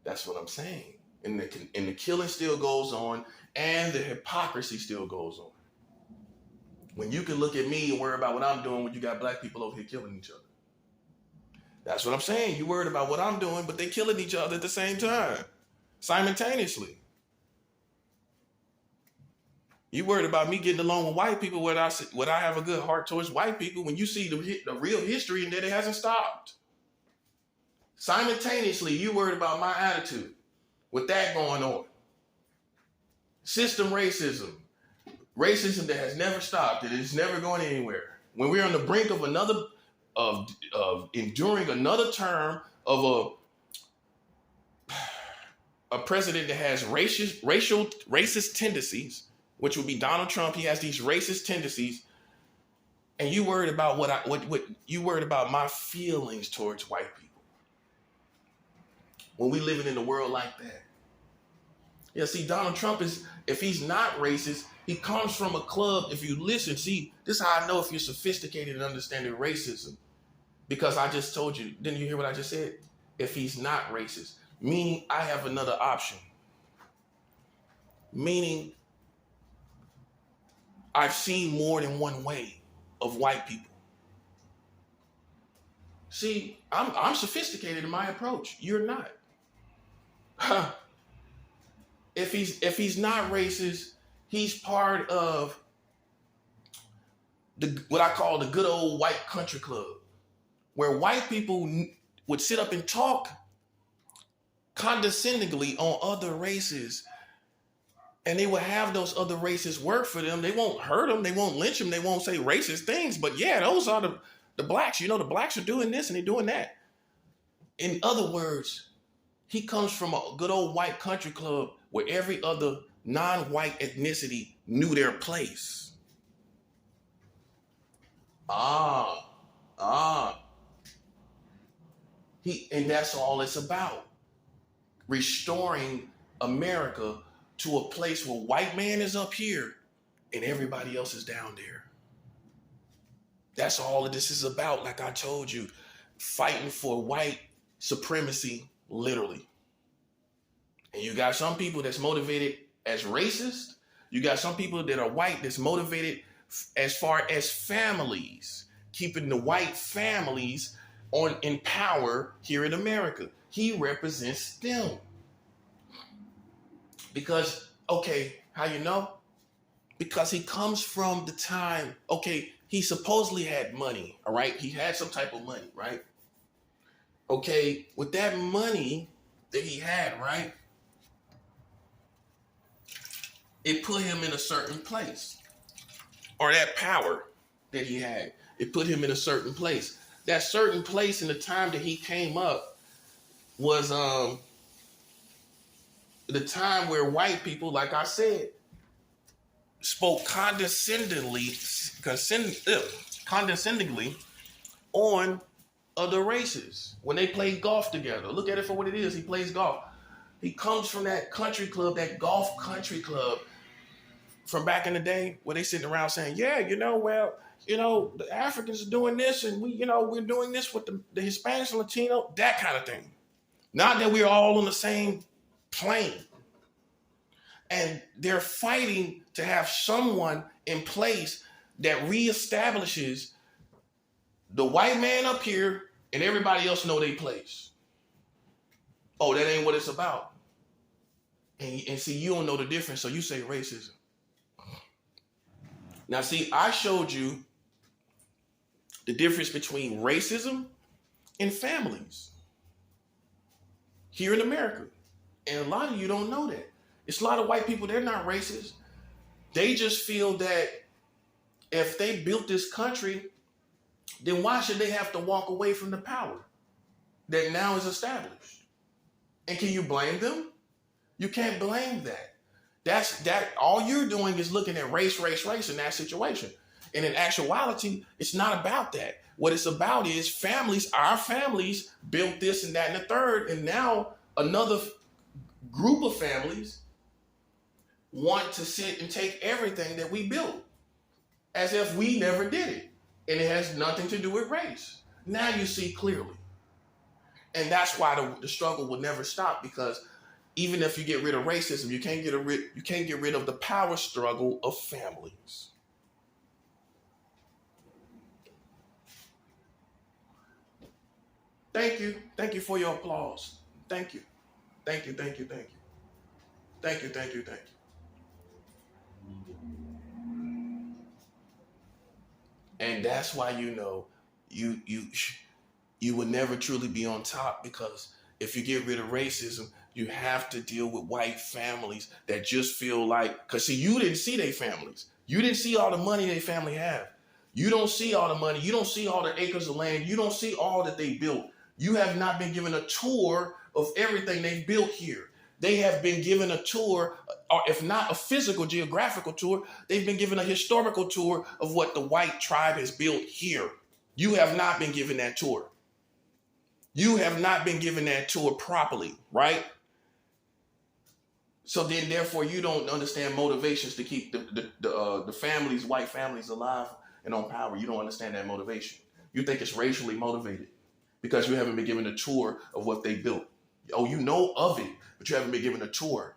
That's what I'm saying. And the killing still goes on, and the hypocrisy still goes on. When you can look at me and worry about what I'm doing when you got black people over here killing each other. That's what I'm saying. You worried about what I'm doing, but they killing each other at the same time, simultaneously. You worried about me getting along with white people, would I have a good heart towards white people, when you see the real history and that it hasn't stopped. Simultaneously, you worried about my attitude with that going on. System racism that has never stopped, that is never going anywhere. When we're on the brink of enduring another term of a president that has racist tendencies, which would be Donald Trump. He has these racist tendencies, and you worried about what you worried about my feelings towards white people. When we living in a world like that. Yeah, see, Donald Trump is, if he's not racist, he comes from a club. If you listen, see, this is how I know if you're sophisticated in understanding racism. Because I just told you, didn't you hear what I just said? If he's not racist, meaning I have another option. Meaning I've seen more than one way of white people. See, I'm sophisticated in my approach. You're not. If he's not racist, he's part of what I call the good old white country club, where white people would sit up and talk condescendingly on other races, and they would have those other races work for them. They won't hurt them, they won't lynch them, they won't say racist things, but yeah, those are the blacks. You know, the blacks are doing this and they're doing that. In other words, he comes from a good old white country club where every other non-white ethnicity knew their place. And that's all it's about. Restoring America to a place where white man is up here and everybody else is down there. That's all this is about. Like I told you, fighting for white supremacy, literally. And you got some people that's motivated as racist. You got some people that are white that's motivated as far as families, keeping the white families in power here in America. He represents them. Because, okay, how you know? Because he comes from the time, okay, he supposedly had money, all right? He had some type of money, right? Okay, with that money that he had, right? It put him in a certain place. Or that power that he had, it put him in a certain place. That certain place in the time that he came up was the time where white people, like I said, spoke condescendingly on other races when they played golf together. Look at it for what it is. He plays golf. He comes from that country club, that golf country club, from back in the day where they sitting around saying, yeah, the Africans are doing this and we're doing this with the Hispanics and Latino, that kind of thing. Not that we're all on the same plane. And they're fighting to have someone in place that reestablishes the white man up here and everybody else know their place. Oh, that ain't what it's about. And see, you don't know the difference, so you say racism. Now, see, I showed you the difference between racism and families here in America. And a lot of you don't know that. It's a lot of white people, they're not racist. They just feel that if they built this country, then why should they have to walk away from the power that now is established? And can you blame them? You can't blame that. That all you're doing is looking at race in that situation. And in actuality, it's not about that. What it's about is families, our families built this and that and the third, and now another group of families want to sit and take everything that we built as if we never did it. And it has nothing to do with race. Now you see clearly. And that's why the struggle will never stop, because even if you get rid of racism, you can't get rid of the power struggle of families. Thank you. Thank you for your applause. Thank you. Thank you. Thank you. Thank you. Thank you. Thank you. Thank you. And that's why you will never truly be on top, because if you get rid of racism, you have to deal with white families that just feel like, because see, you didn't see their families. You didn't see all the money their family have. You don't see all the money. You don't see all the acres of land. You don't see all that they built. You have not been given a tour of everything they've built here. They have been given a tour, or if not a physical, geographical tour, they've been given a historical tour of what the white tribe has built here. You have not been given that tour. You have not been given that tour properly, right? So then, therefore, you don't understand motivations to keep the families, white families, alive and on power. You don't understand that motivation. You think it's racially motivated because you haven't been given a tour of what they built. Oh, you know of it, but you haven't been given a tour.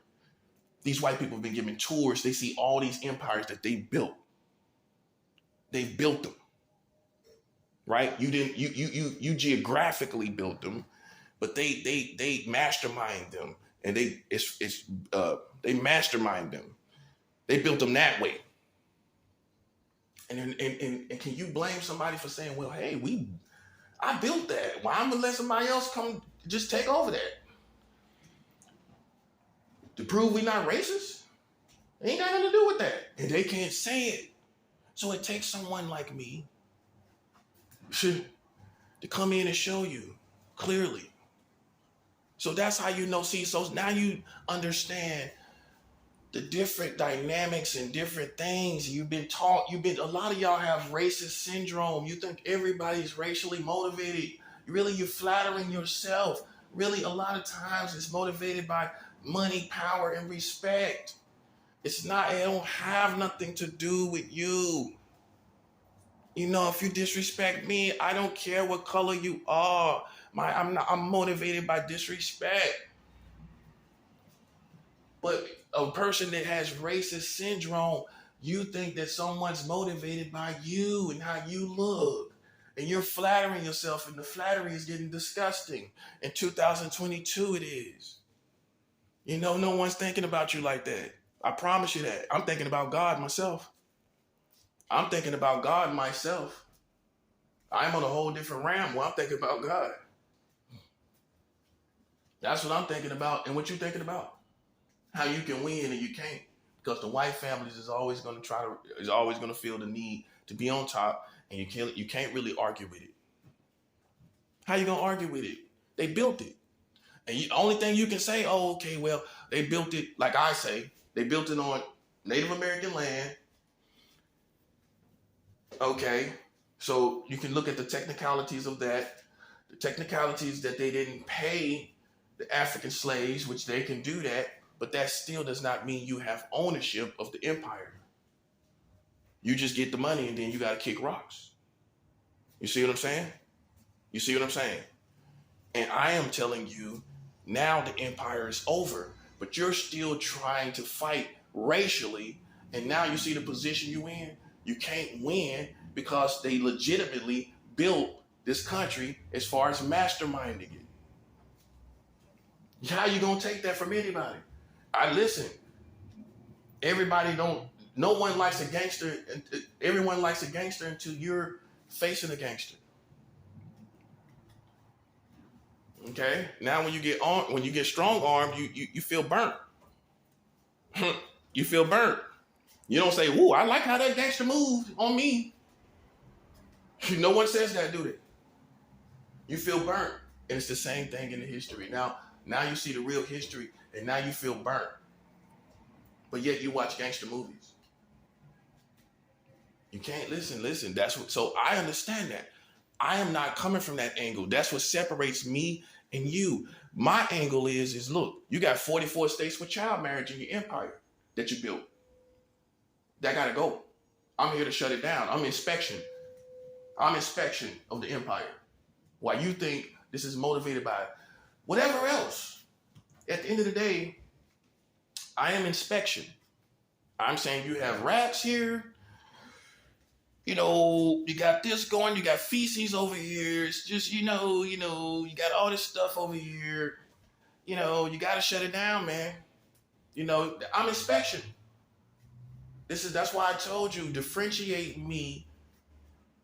These white people have been given tours. They see all these empires that they built. They built them, right? You didn't. You geographically built them, but they mastermind them, and they mastermind them. They built them that way. And can you blame somebody for saying, well, hey, I built that. Why I'm gonna let somebody else come just take over that? To prove we not racist? It ain't got nothing to do with that. And they can't say it. So it takes someone like me to come in and show you clearly. So that's how you know. See, so now you understand the different dynamics and different things you've been taught. A lot of y'all have racist syndrome. You think everybody's racially motivated. Really, you're flattering yourself. Really, a lot of times it's motivated by money, power, and respect. It don't have nothing to do with you. You know, if you disrespect me, I don't care what color you are. I'm motivated by disrespect. But a person that has racist syndrome, you think that someone's motivated by you and how you look. And you're flattering yourself, and the flattery is getting disgusting. In 2022, it is. You know, no one's thinking about you like that. I promise you that. I'm thinking about God myself. I'm thinking about God myself. I'm on a whole different realm where I'm thinking about God. That's what I'm thinking about. And what you thinking about? How you can win and you can't. Because the white families is always going to feel the need to be on top, and you can't really argue with it. How you going to argue with it? They built it. And the only thing you can say, oh, okay, well, they built it, like I say, they built it on Native American land. Okay, so you can look at the technicalities of that, the technicalities that they didn't pay the African slaves, which they can do that, but that still does not mean you have ownership of the empire. You just get the money and then you got to kick rocks. You see what I'm saying? You see what I'm saying? And I am telling you, now the empire is over, but you're still trying to fight racially. And now you see the position you in. You can't win because they legitimately built this country as far as masterminding it. How you gonna take that from anybody? Listen. Everybody no one likes a gangster. Everyone likes a gangster until you're facing a gangster. Okay. Now when you get strong armed, you feel burnt. You feel burnt. You don't say, "Ooh, I like how that gangster moved on me." No one says that, do they? You feel burnt. And it's the same thing in the history. Now you see the real history, and now you feel burnt. But yet you watch gangster movies. You can't listen. So I understand that. I am not coming from that angle. That's what separates me and you. My angle is look, you got 44 states with child marriage in your empire that you built. That gotta go. I'm here to shut it down. I'm inspection of the empire. Why you think this is motivated by whatever else. At the end of the day, I am inspection. I'm saying you have rats here. You know, you got this going, you got feces over here. It's just, you got all this stuff over here. You got to shut it down, man. I'm inspection. That's why I told you, differentiate me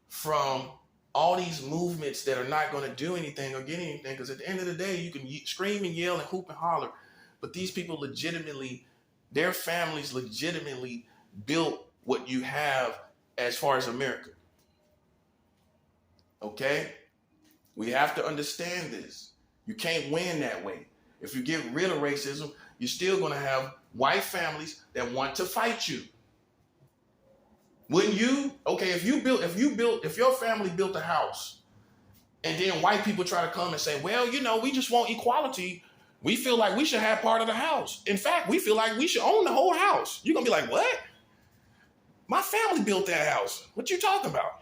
from all these movements that are not going to do anything or get anything. Because at the end of the day, you can scream and yell and hoop and holler. But these people legitimately, their families legitimately built what you have as far as America. Okay? We have to understand this. You can't win that way. If you get rid of racism, you're still going to have white families that want to fight you. Wouldn't you? Okay, if your family built a house and then white people try to come and say, well, we just want equality. We feel like we should have part of the house. In fact, we feel like we should own the whole house. You're going to be like, what? My family built that house. What you talking about?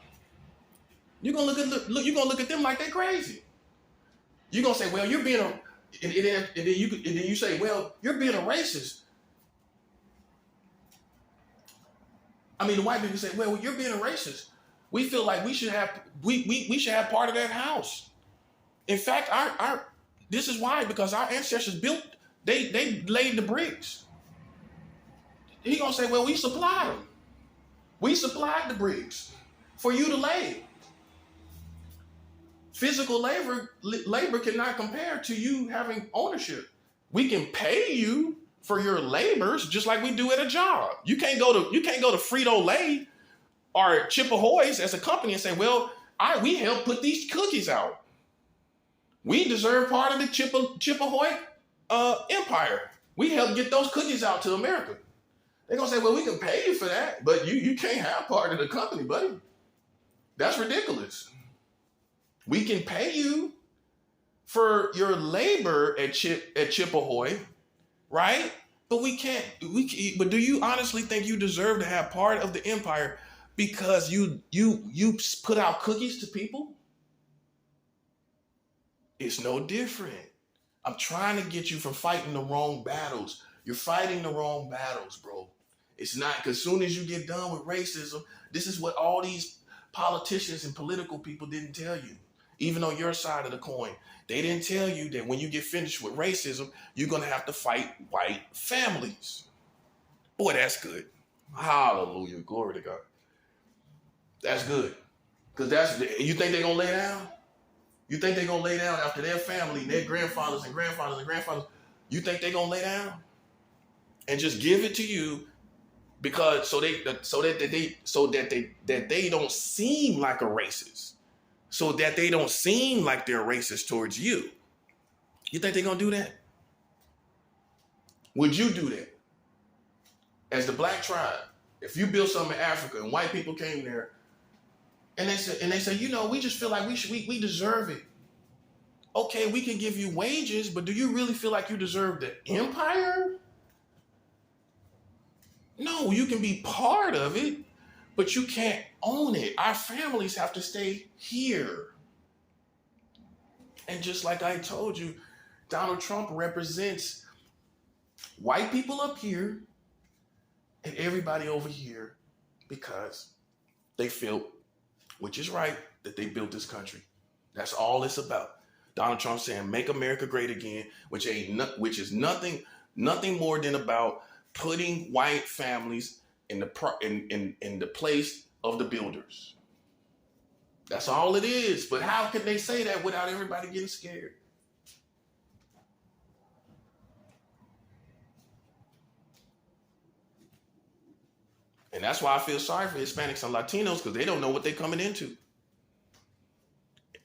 You're going to look at them like they're crazy. You're going to say, well, you're being and then you say, well, you're being a racist. I mean, the white people say, well, you're being a racist. We feel like we should have part of that house. In fact, this is why, because our ancestors built, they laid the bricks. He gonna say, well, we supplied them. We supplied the bricks for you to lay. Physical labor cannot compare to you having ownership. We can pay you for your labors just like we do at a job. You can't go to Frito-Lay or Chip Ahoy's as a company and say, well, we helped put these cookies out. We deserve part of the Chip Ahoy empire. We helped get those cookies out to America. They're going to say, well, we can pay you for that, but you can't have part of the company, buddy. That's ridiculous. We can pay you for your labor at Chip Ahoy, right? But but do you honestly think you deserve to have part of the empire because you put out cookies to people? It's no different. I'm trying to get you from fighting the wrong battles. You're fighting the wrong battles, bro. It's not, because as soon as you get done with racism, this is what all these politicians and political people didn't tell you. Even on your side of the coin, they didn't tell you that when you get finished with racism, you're going to have to fight white families. Boy, that's good. Hallelujah. Glory to God. That's good. Because you think they're going to lay down? You think they're going to lay down after their family, their grandfathers and grandfathers and grandfathers? You think they're going to lay down and just give it to you because so that they don't seem like a racist, so that they don't seem like they're racist towards you? You think they're going to do that? Would you do that? As the black tribe, if you built something in Africa and white people came there and they said, we just feel like we deserve it. Okay, we can give you wages, but do you really feel like you deserve the empire? No, you can be part of it, But you can't own it. Our families have to stay here. And just like I told you, Donald Trump represents white people up here and everybody over here because they feel, which is right, that they built this country. That's all it's about. Donald Trump saying, "Make America great again," which is nothing more than about putting white families in the place of the builders. That's all it is. But how can they say that without everybody getting scared? And that's why I feel sorry for Hispanics and Latinos, because they don't know what they're coming into.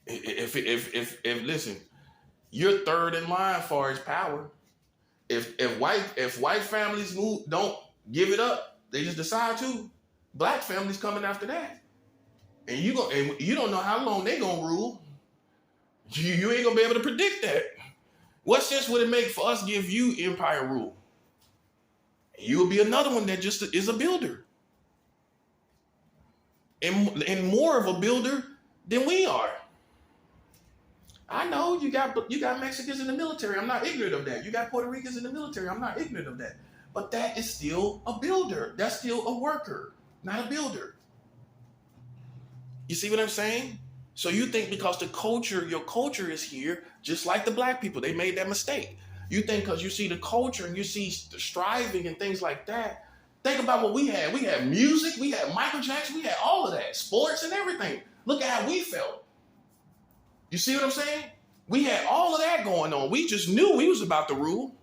If listen, you're third in line as far as power. If white families don't give it up, they just decide to. Black families coming after that, and you don't know how long they gonna rule. You ain't gonna be able to predict that. What sense would it make for us to give you empire rule? You will be another one that just is a builder, and more of a builder than we are. I know you got Mexicans in the military. I'm not ignorant of that. You got Puerto Ricans in the military. I'm not ignorant of that. But that is still a builder. That's still a worker, not a builder. You see what I'm saying? So you think because your culture is here, just like the black people, they made that mistake. You think because you see the culture and you see the striving and things like that. Think about what we had. We had music. We had Michael Jackson. We had all of that. Sports and everything. Look at how we felt. You see what I'm saying? We had all of that going on. We just knew we was about to rule.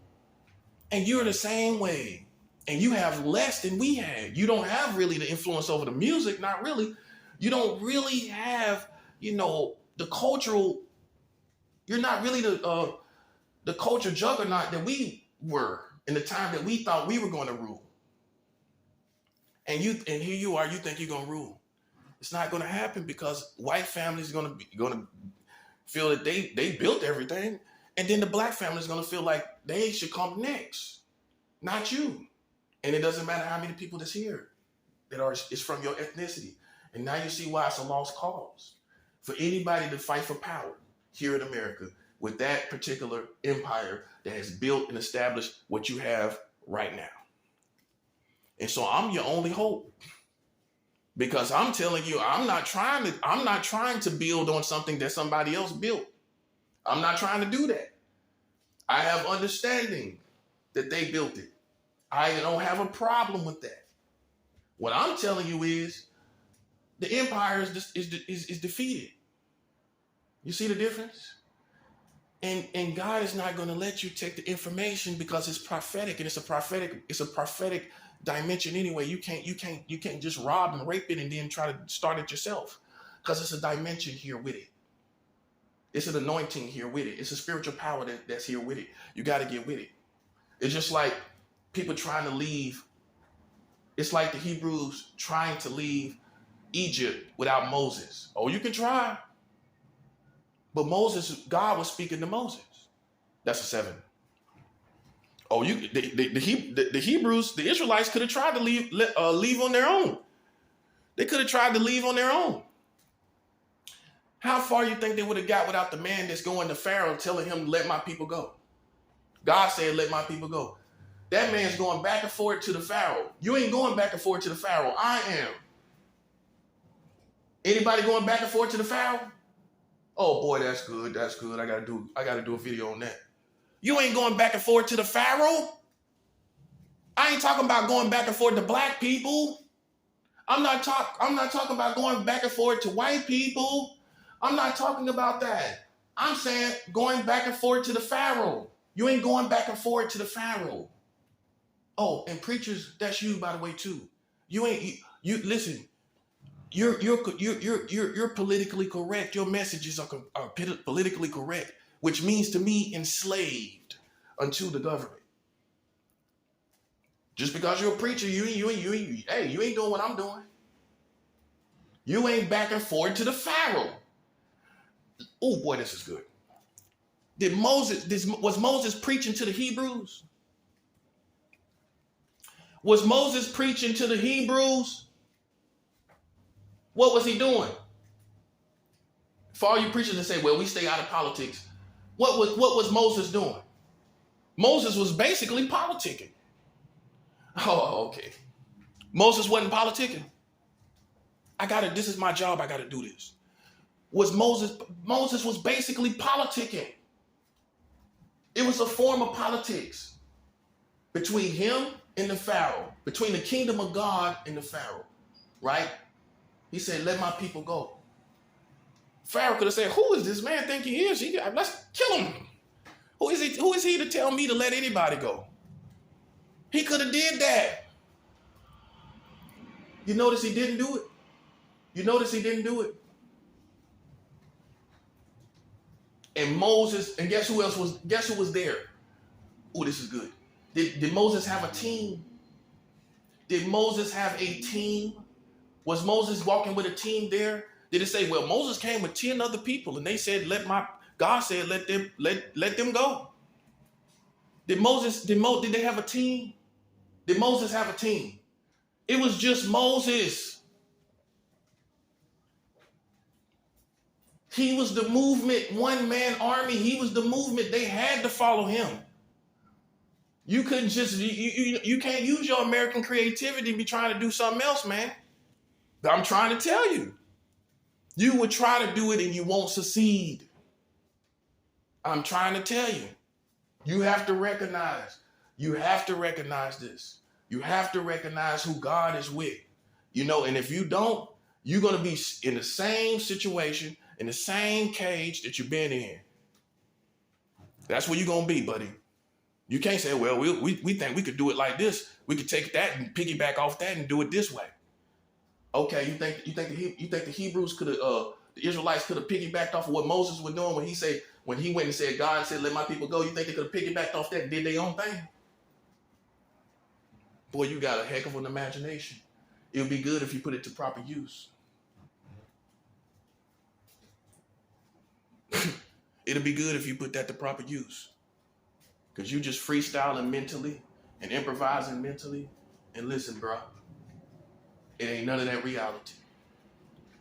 And you're the same way. And you have less than we had. You don't have really the influence over the music, not really. You don't really have, the cultural, you're not really the culture juggernaut that we were in the time that we thought we were going to rule. And here you are, you think you're going to rule. It's not going to happen because white families are going to feel that they built everything, and then the black family is going to feel like they should come next, not you. And it doesn't matter how many people that's here is from your ethnicity. And now you see why it's a lost cause for anybody to fight for power here in America with that particular empire that has built and established what you have right now. And so I'm your only hope. Because I'm telling you, I'm not trying to build on something that somebody else built. I'm not trying to do that. I have understanding that they built it. I don't have a problem with that. What I'm telling you is the empire is defeated. You see the difference? And God is not going to let you take the information because it's prophetic, and it's a prophetic dimension anyway. You can't just rob and rape it and then try to start it yourself, because it's a dimension here with it. It's an anointing here with it. It's a spiritual power that's here with it. You got to get with it. It's just like people trying to leave. It's like the Hebrews trying to leave Egypt without Moses. Oh, you can try. But God was speaking to Moses. That's a 7. Oh, the Hebrews, the Israelites could have tried to leave on their own. They could have tried to leave on their own. How far you think they would have got without the man that's going to Pharaoh telling him, "Let my people go"? God said, "Let my people go." That man's going back and forth to the Pharaoh. You ain't going back and forth to the Pharaoh. I am. Anybody going back and forth to the Pharaoh? Oh boy, that's good. That's good. I gotta do a video on that. You ain't going back and forth to the Pharaoh. I ain't talking about going back and forth to black people. I'm not talking about going back and forth to white people. I'm not talking about that. I'm saying going back and forth to the Pharaoh. You ain't going back and forth to the Pharaoh. Oh, and preachers, that's you, by the way, too. You listen. You're politically correct. Your messages are politically correct, which means to me enslaved unto the government. Just because you're a preacher, you ain't doing what I'm doing. You ain't back and forth to the Pharaoh. Oh boy, this is good. Was Moses preaching to the Hebrews? Was Moses preaching to the Hebrews? What was he doing? For all you preachers that say, well, we stay out of politics, what was Moses doing? Moses was basically politicking. Oh, okay. Moses wasn't politicking. This is my job, I gotta do this. Moses was basically politicking. It was a form of politics between him and the Pharaoh, between the kingdom of God and the Pharaoh, right? He said, let my people go. Pharaoh could have said, who is this man think he is? Let's kill him. Who is he to tell me to let anybody go? He could have did that. You notice he didn't do it? You notice he didn't do it? And Moses, and guess who was there? Oh, this is good. Did Moses have a team? Did Moses have a team? Was Moses walking with a team there? Did it say, well, Moses came with 10 other people and they said, God said, let them go. Did they have a team? Did Moses have a team? It was just Moses. He was the movement, one-man army. He was the movement. They had to follow him. You couldn't just, you can't use your American creativity to be trying to do something else, man. I'm trying to tell you. You would try to do it and you won't succeed. I'm trying to tell you. You have to recognize this. You have to recognize who God is with. And if you don't, you're going to be in the same situation, in the same cage that you've been in. That's where you're going to be, buddy. You can't say, well, we think we could do it like this. We could take that and piggyback off that and do it this way. Okay, you think the Hebrews could have, the Israelites could have piggybacked off of what Moses was doing when he went and said, God said, let my people go. You think they could have piggybacked off that and did their own thing? Boy, you got a heck of an imagination. It would be good if you put it to proper use. It'll be good if you put that to proper use. Because you just freestyling mentally and improvising mentally. And listen, bro, it ain't none of that reality.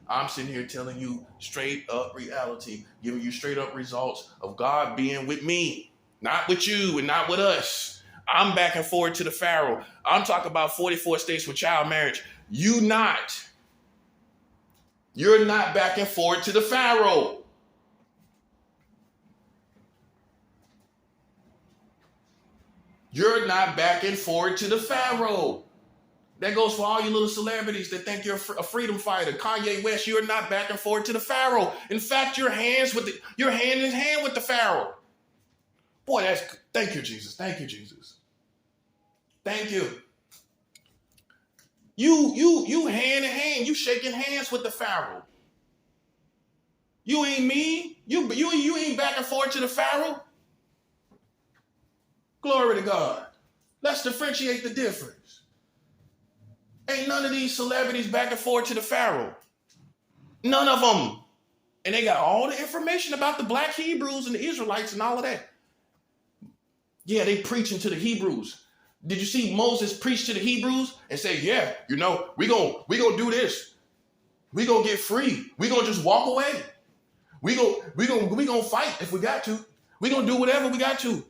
I'm sitting here telling you straight up reality, giving you straight up results of God being with me, not with you and not with us. I'm back and forth to the Pharaoh. I'm talking about 44 states with child marriage. You're not back and forth to the Pharaoh. You're not back and forth to the Pharaoh. That goes for all you little celebrities that think you're a freedom fighter. Kanye West, you're not back and forth to the Pharaoh. In fact, you're hand in hand with the Pharaoh. Boy, thank you, Jesus. Thank you, Jesus. Thank you. You hand in hand, you shaking hands with the Pharaoh. You ain't me. You ain't back and forth to the Pharaoh. Glory to God. Let's differentiate the difference. Ain't none of these celebrities back and forth to the Pharaoh. None of them. And they got all the information about the black Hebrews and the Israelites and all of that. Yeah, they preaching to the Hebrews. Did you see Moses preach to the Hebrews and say, yeah, we gonna do this. We gonna get free. We gonna just walk away. We gonna fight if we got to. We gonna do whatever we got to.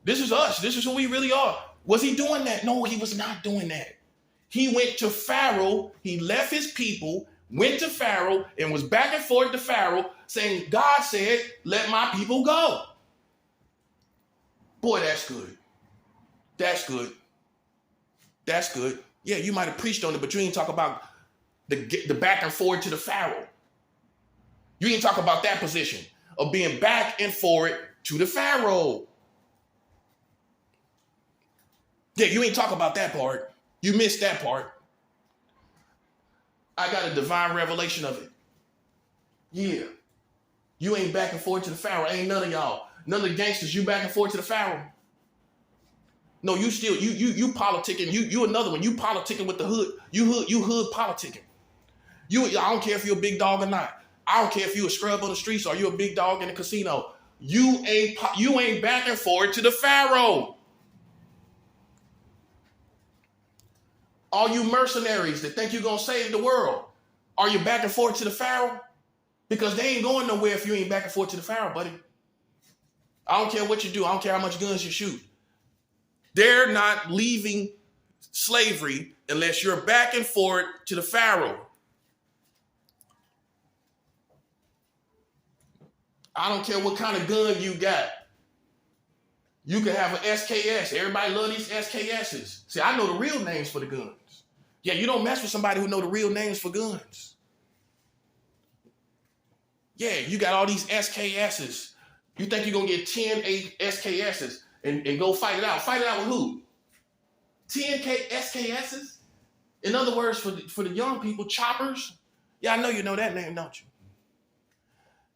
This is us. This is who we really are. Was he doing that? No, he was not doing that. He went to Pharaoh. He left his people, went to Pharaoh, and was back and forth to Pharaoh saying, God said, let my people go. Boy, that's good. That's good. That's good. Yeah, you might have preached on it, but you ain't talk about the back and forth to the Pharaoh. You ain't talk about that position of being back and forth to the Pharaoh. Yeah, you ain't talk about that part. You missed that part. I got a divine revelation of it. Yeah. You ain't back and forth to the Pharaoh. Ain't none of y'all. None of the gangsters, you back and forth to the Pharaoh. No, you still, you politicking. You another one. You politicking with the hood. You hood politicking. I don't care if you're a big dog or not. I don't care if you a scrub on the streets or you a big dog in the casino. You ain't back and forth to the Pharaoh. All you mercenaries that think you're going to save the world, Are you back and forth to the Pharaoh? Because they ain't going nowhere if you ain't back and forth to the Pharaoh, buddy. I don't care what you do. I don't care how much guns you shoot. They're not leaving slavery unless you're back and forth to the Pharaoh. I don't care what kind of gun you got. You can have an SKS. Everybody love these SKSs. See, I know the real names for the guns. Yeah, you don't mess with somebody who know the real names for guns. Yeah, you got all these SKSs. You think you're going to get 10 SKSs and go fight it out. Fight it out with who? 10 SKSs? In other words, for the young people, choppers. Yeah, I know you know that name, don't you?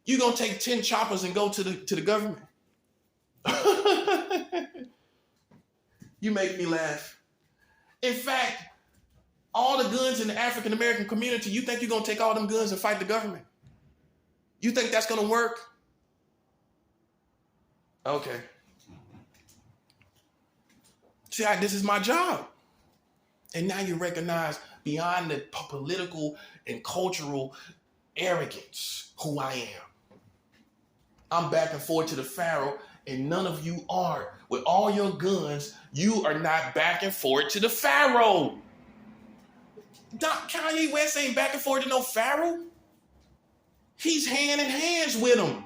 You going to take 10 choppers and go to the government? You make me laugh. In fact, all the guns in the African American community, you think you're going to take all them guns and fight the government? You think that's going to work? Okay. See, this is my job. And now you recognize beyond the political and cultural arrogance who I am. I'm back and forth to the Pharaoh, and none of you are. With all your guns, you are not back and forth to the Pharaoh. Kanye West ain't back and forth to no Pharaoh. He's hand in hands with him.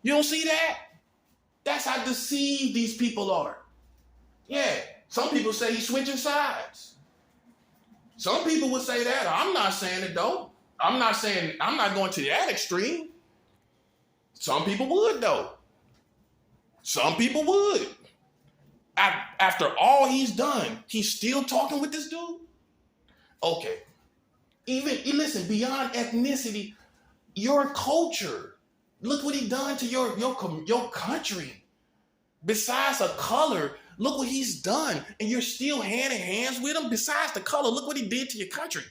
You don't see that? That's how deceived these people are. Yeah, some people say he's switching sides. Some people would say that. I'm not saying it though. I'm not going to that extreme. Some people would though. Some people would. After all he's done, he's still talking with this dude? Okay. Listen, beyond ethnicity, your culture. Look what he done to your country. Besides a color, look what he's done. And you're still hand in hands with him. Besides the color, look what he did to your country.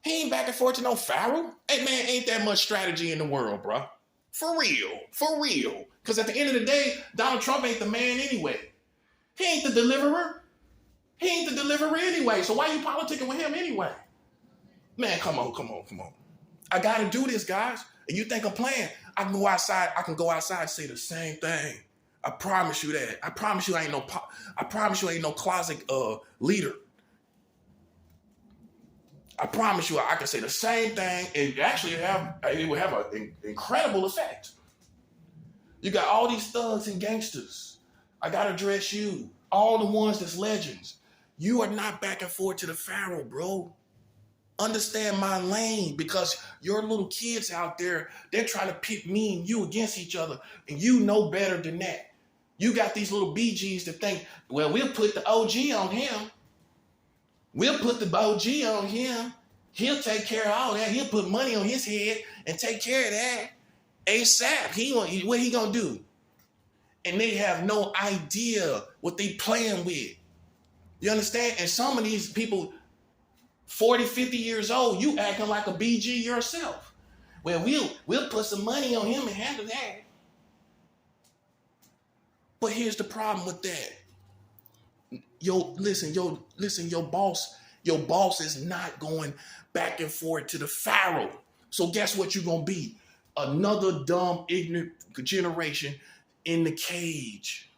He ain't back and forth to no Pharaoh. Hey, man, ain't that much strategy in the world, bro. For real. Because at the end of the day, Donald Trump ain't the man anyway. He ain't the deliverer. Anyway. So why you politicking with him anyway? Man, come on. I got to do this, guys. And you think I'm playing? I can go outside and say the same thing. I promise you that. I promise you I ain't no closet leader. I promise you I can say the same thing and actually it would have an incredible effect. You got all these thugs and gangsters. I got to address you. All the ones that's legends. You are not back and forth to the Pharaoh, bro. Understand my lane, because your little kids out there, they're trying to pit me and you against each other, and you know better than that. You got these little BGs that think, well, we'll put the OG on him. He'll take care of all that. He'll put money on his head and take care of that ASAP. What he gonna do? And they have no idea what they playing with. You understand? And some of these people, 40, 50 years old, you acting like a BG yourself. Well, we'll put some money on him and handle that. But here's the problem with that. Your boss is not going back and forth to the Pharaoh. So guess what you're gonna be? Another dumb, ignorant generation in the cage.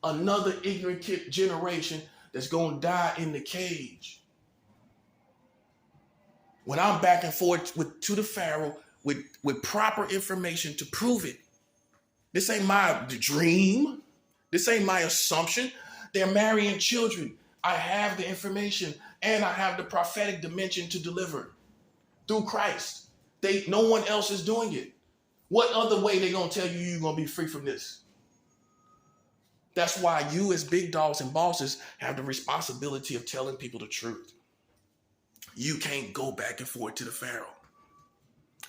Another ignorant generation that's gonna die in the cage. When I'm back and forth to the Pharaoh with proper information to prove it. This ain't my dream. This ain't my assumption. They're marrying children. I have the information and I have the prophetic dimension to deliver through Christ. No one else is doing it. What other way they gonna tell you you're gonna be free from this? That's why you as big dogs and bosses have the responsibility of telling people the truth. You can't go back and forth to the Pharaoh.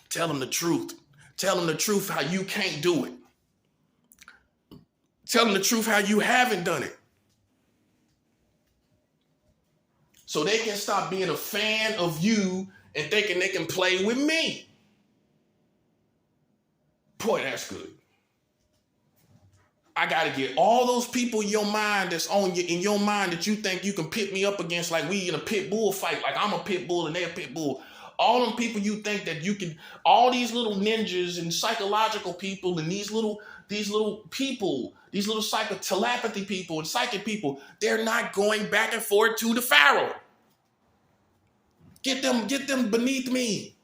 Tell them the truth. Tell them the truth how you can't do it. Tell them the truth how you haven't done it. So they can stop being a fan of you and thinking they can play with me. Boy, that's good. I got to get all those people in your mind that's on you, in your mind that you think you can pit me up against, like we in a pit bull fight, like I'm a pit bull and they're a pit bull. All them people you think that you can, all these little ninjas and psychological people and these little people, these little telepathy people and psychic people, they're not going back and forth to the Pharaoh. Get them beneath me.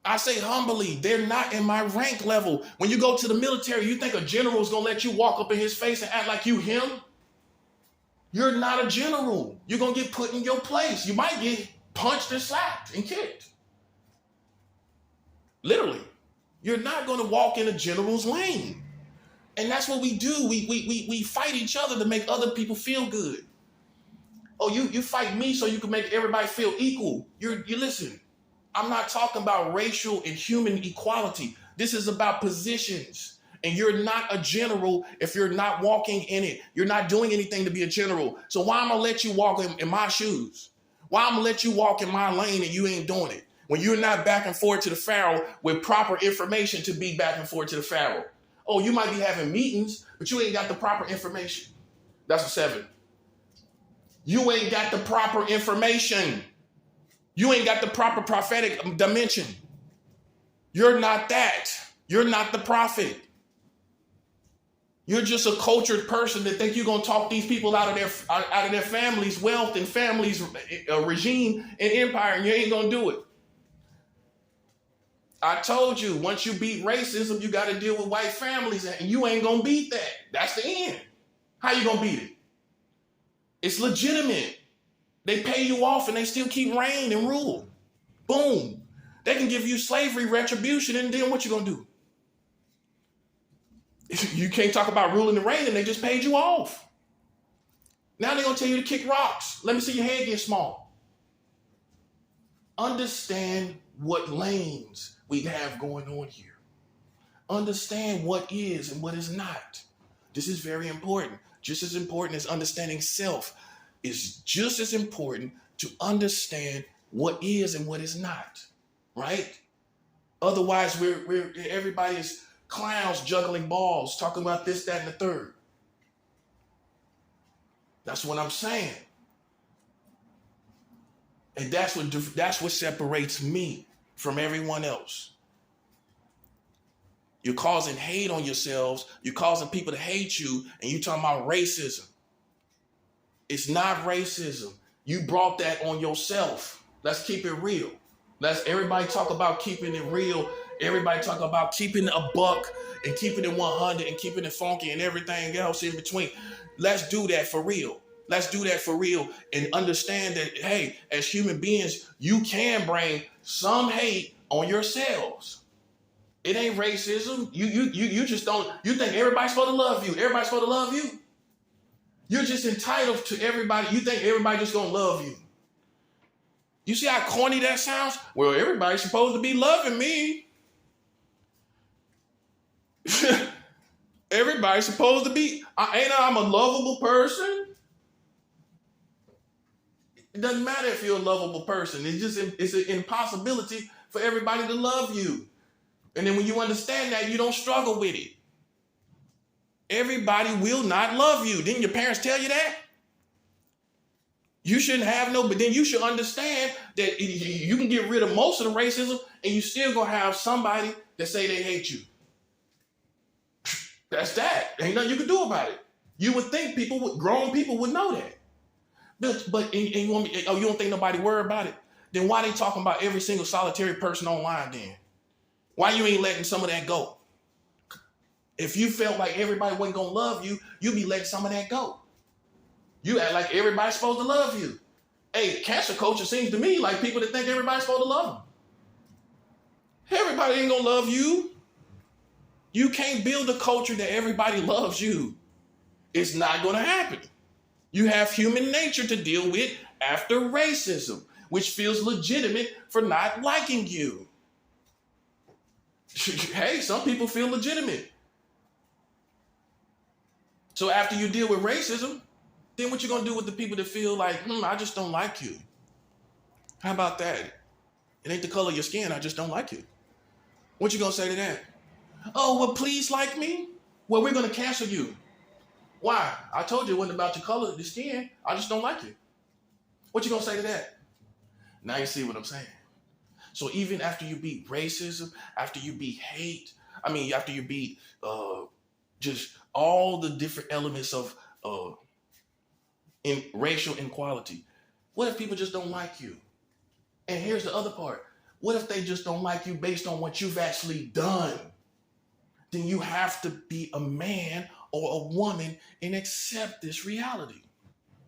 I say humbly, they're not in my rank level. When you go to the military, you think a general is going to let you walk up in his face and act like you him? You're not a general. You're going to get put in your place. You might get punched and slapped and kicked. Literally. You're not going to walk in a general's lane. And that's what we do. We fight each other to make other people feel good. Oh, you fight me so you can make everybody feel equal. You listen. I'm not talking about racial and human equality. This is about positions. And you're not a general if you're not walking in it. You're not doing anything to be a general. So why am I going to let you walk in my shoes? Why am I going to let you walk in my lane and you ain't doing it? When you're not back and forth to the Pharaoh with proper information to be back and forth to the Pharaoh. Oh, you might be having meetings, but you ain't got the proper information. That's a 7. You ain't got the proper information. You ain't got the proper prophetic dimension. You're not that. You're not the prophet. You're just a cultured person that think you're going to talk these people out of their families' wealth and families' regime and empire, and you ain't going to do it. I told you, once you beat racism, you got to deal with white families, and you ain't going to beat that. That's the end. How you going to beat it? It's legitimate. They pay you off and they still keep reign and rule. Boom. They can give you slavery retribution, and then what you gonna do? You can't talk about ruling and reigning. They just paid you off. Now they're gonna tell you to kick rocks. Let me see your head get small. Understand what lanes we have going on here. Understand what is and what is not. This is very important. Just as important as understanding self. It's just as important to understand what is and what is not, right? Otherwise, everybody is clowns juggling balls, talking about this, that, and the third. That's what I'm saying. And that's what separates me from everyone else. You're causing hate on yourselves. You're causing people to hate you, and you're talking about racism. It's not racism. You brought that on yourself. Let's keep it real. Let's everybody talk about keeping it real. Everybody talk about keeping a buck and keeping it 100 and keeping it funky and everything else in between. Let's do that for real. Let's do that for real and understand that, hey, as human beings, you can bring some hate on yourselves. It ain't racism. You just don't, you think everybody's supposed to love you. Everybody's supposed to love you. You're just entitled to everybody. You think everybody just gonna love you. You see how corny that sounds? Well, everybody's supposed to be loving me. Everybody's supposed to be, I'm a lovable person. It doesn't matter if you're a lovable person. It's an impossibility for everybody to love you. And then when you understand that, you don't struggle with it. Everybody will not love you. Didn't your parents tell you that? You shouldn't have but then you should understand that you can get rid of most of the racism and you still gonna have somebody that say they hate you. That's that. Ain't nothing you can do about it. You would think grown people would know that. But you want me, you don't think nobody worry about it? Then why they talking about every single solitary person online then? Why you ain't letting some of that go? If you felt like everybody wasn't going to love you, you'd be letting some of that go. You act like everybody's supposed to love you. Hey, cancer culture seems to me like people that think everybody's supposed to love them. Everybody ain't going to love you. You can't build a culture that everybody loves you. It's not going to happen. You have human nature to deal with after racism, which feels legitimate for not liking you. Hey, some people feel legitimate. So after you deal with racism, then what you gonna do with the people that feel like, I just don't like you? How about that? It ain't the color of your skin, I just don't like you. What you gonna say to that? Oh, well, please like me? Well, we're going to cancel you. Why? I told you it wasn't about your color, the skin. I just don't like you. What you going to say to that? Now you see what I'm saying. So even after you beat racism, after you beat hate, after you beat just all the different elements of racial inequality, what if people just don't like you? And here's the other part. What if they just don't like you based on what you've actually done? Then you have to be a man or a woman and accept this reality.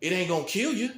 It ain't gonna kill you.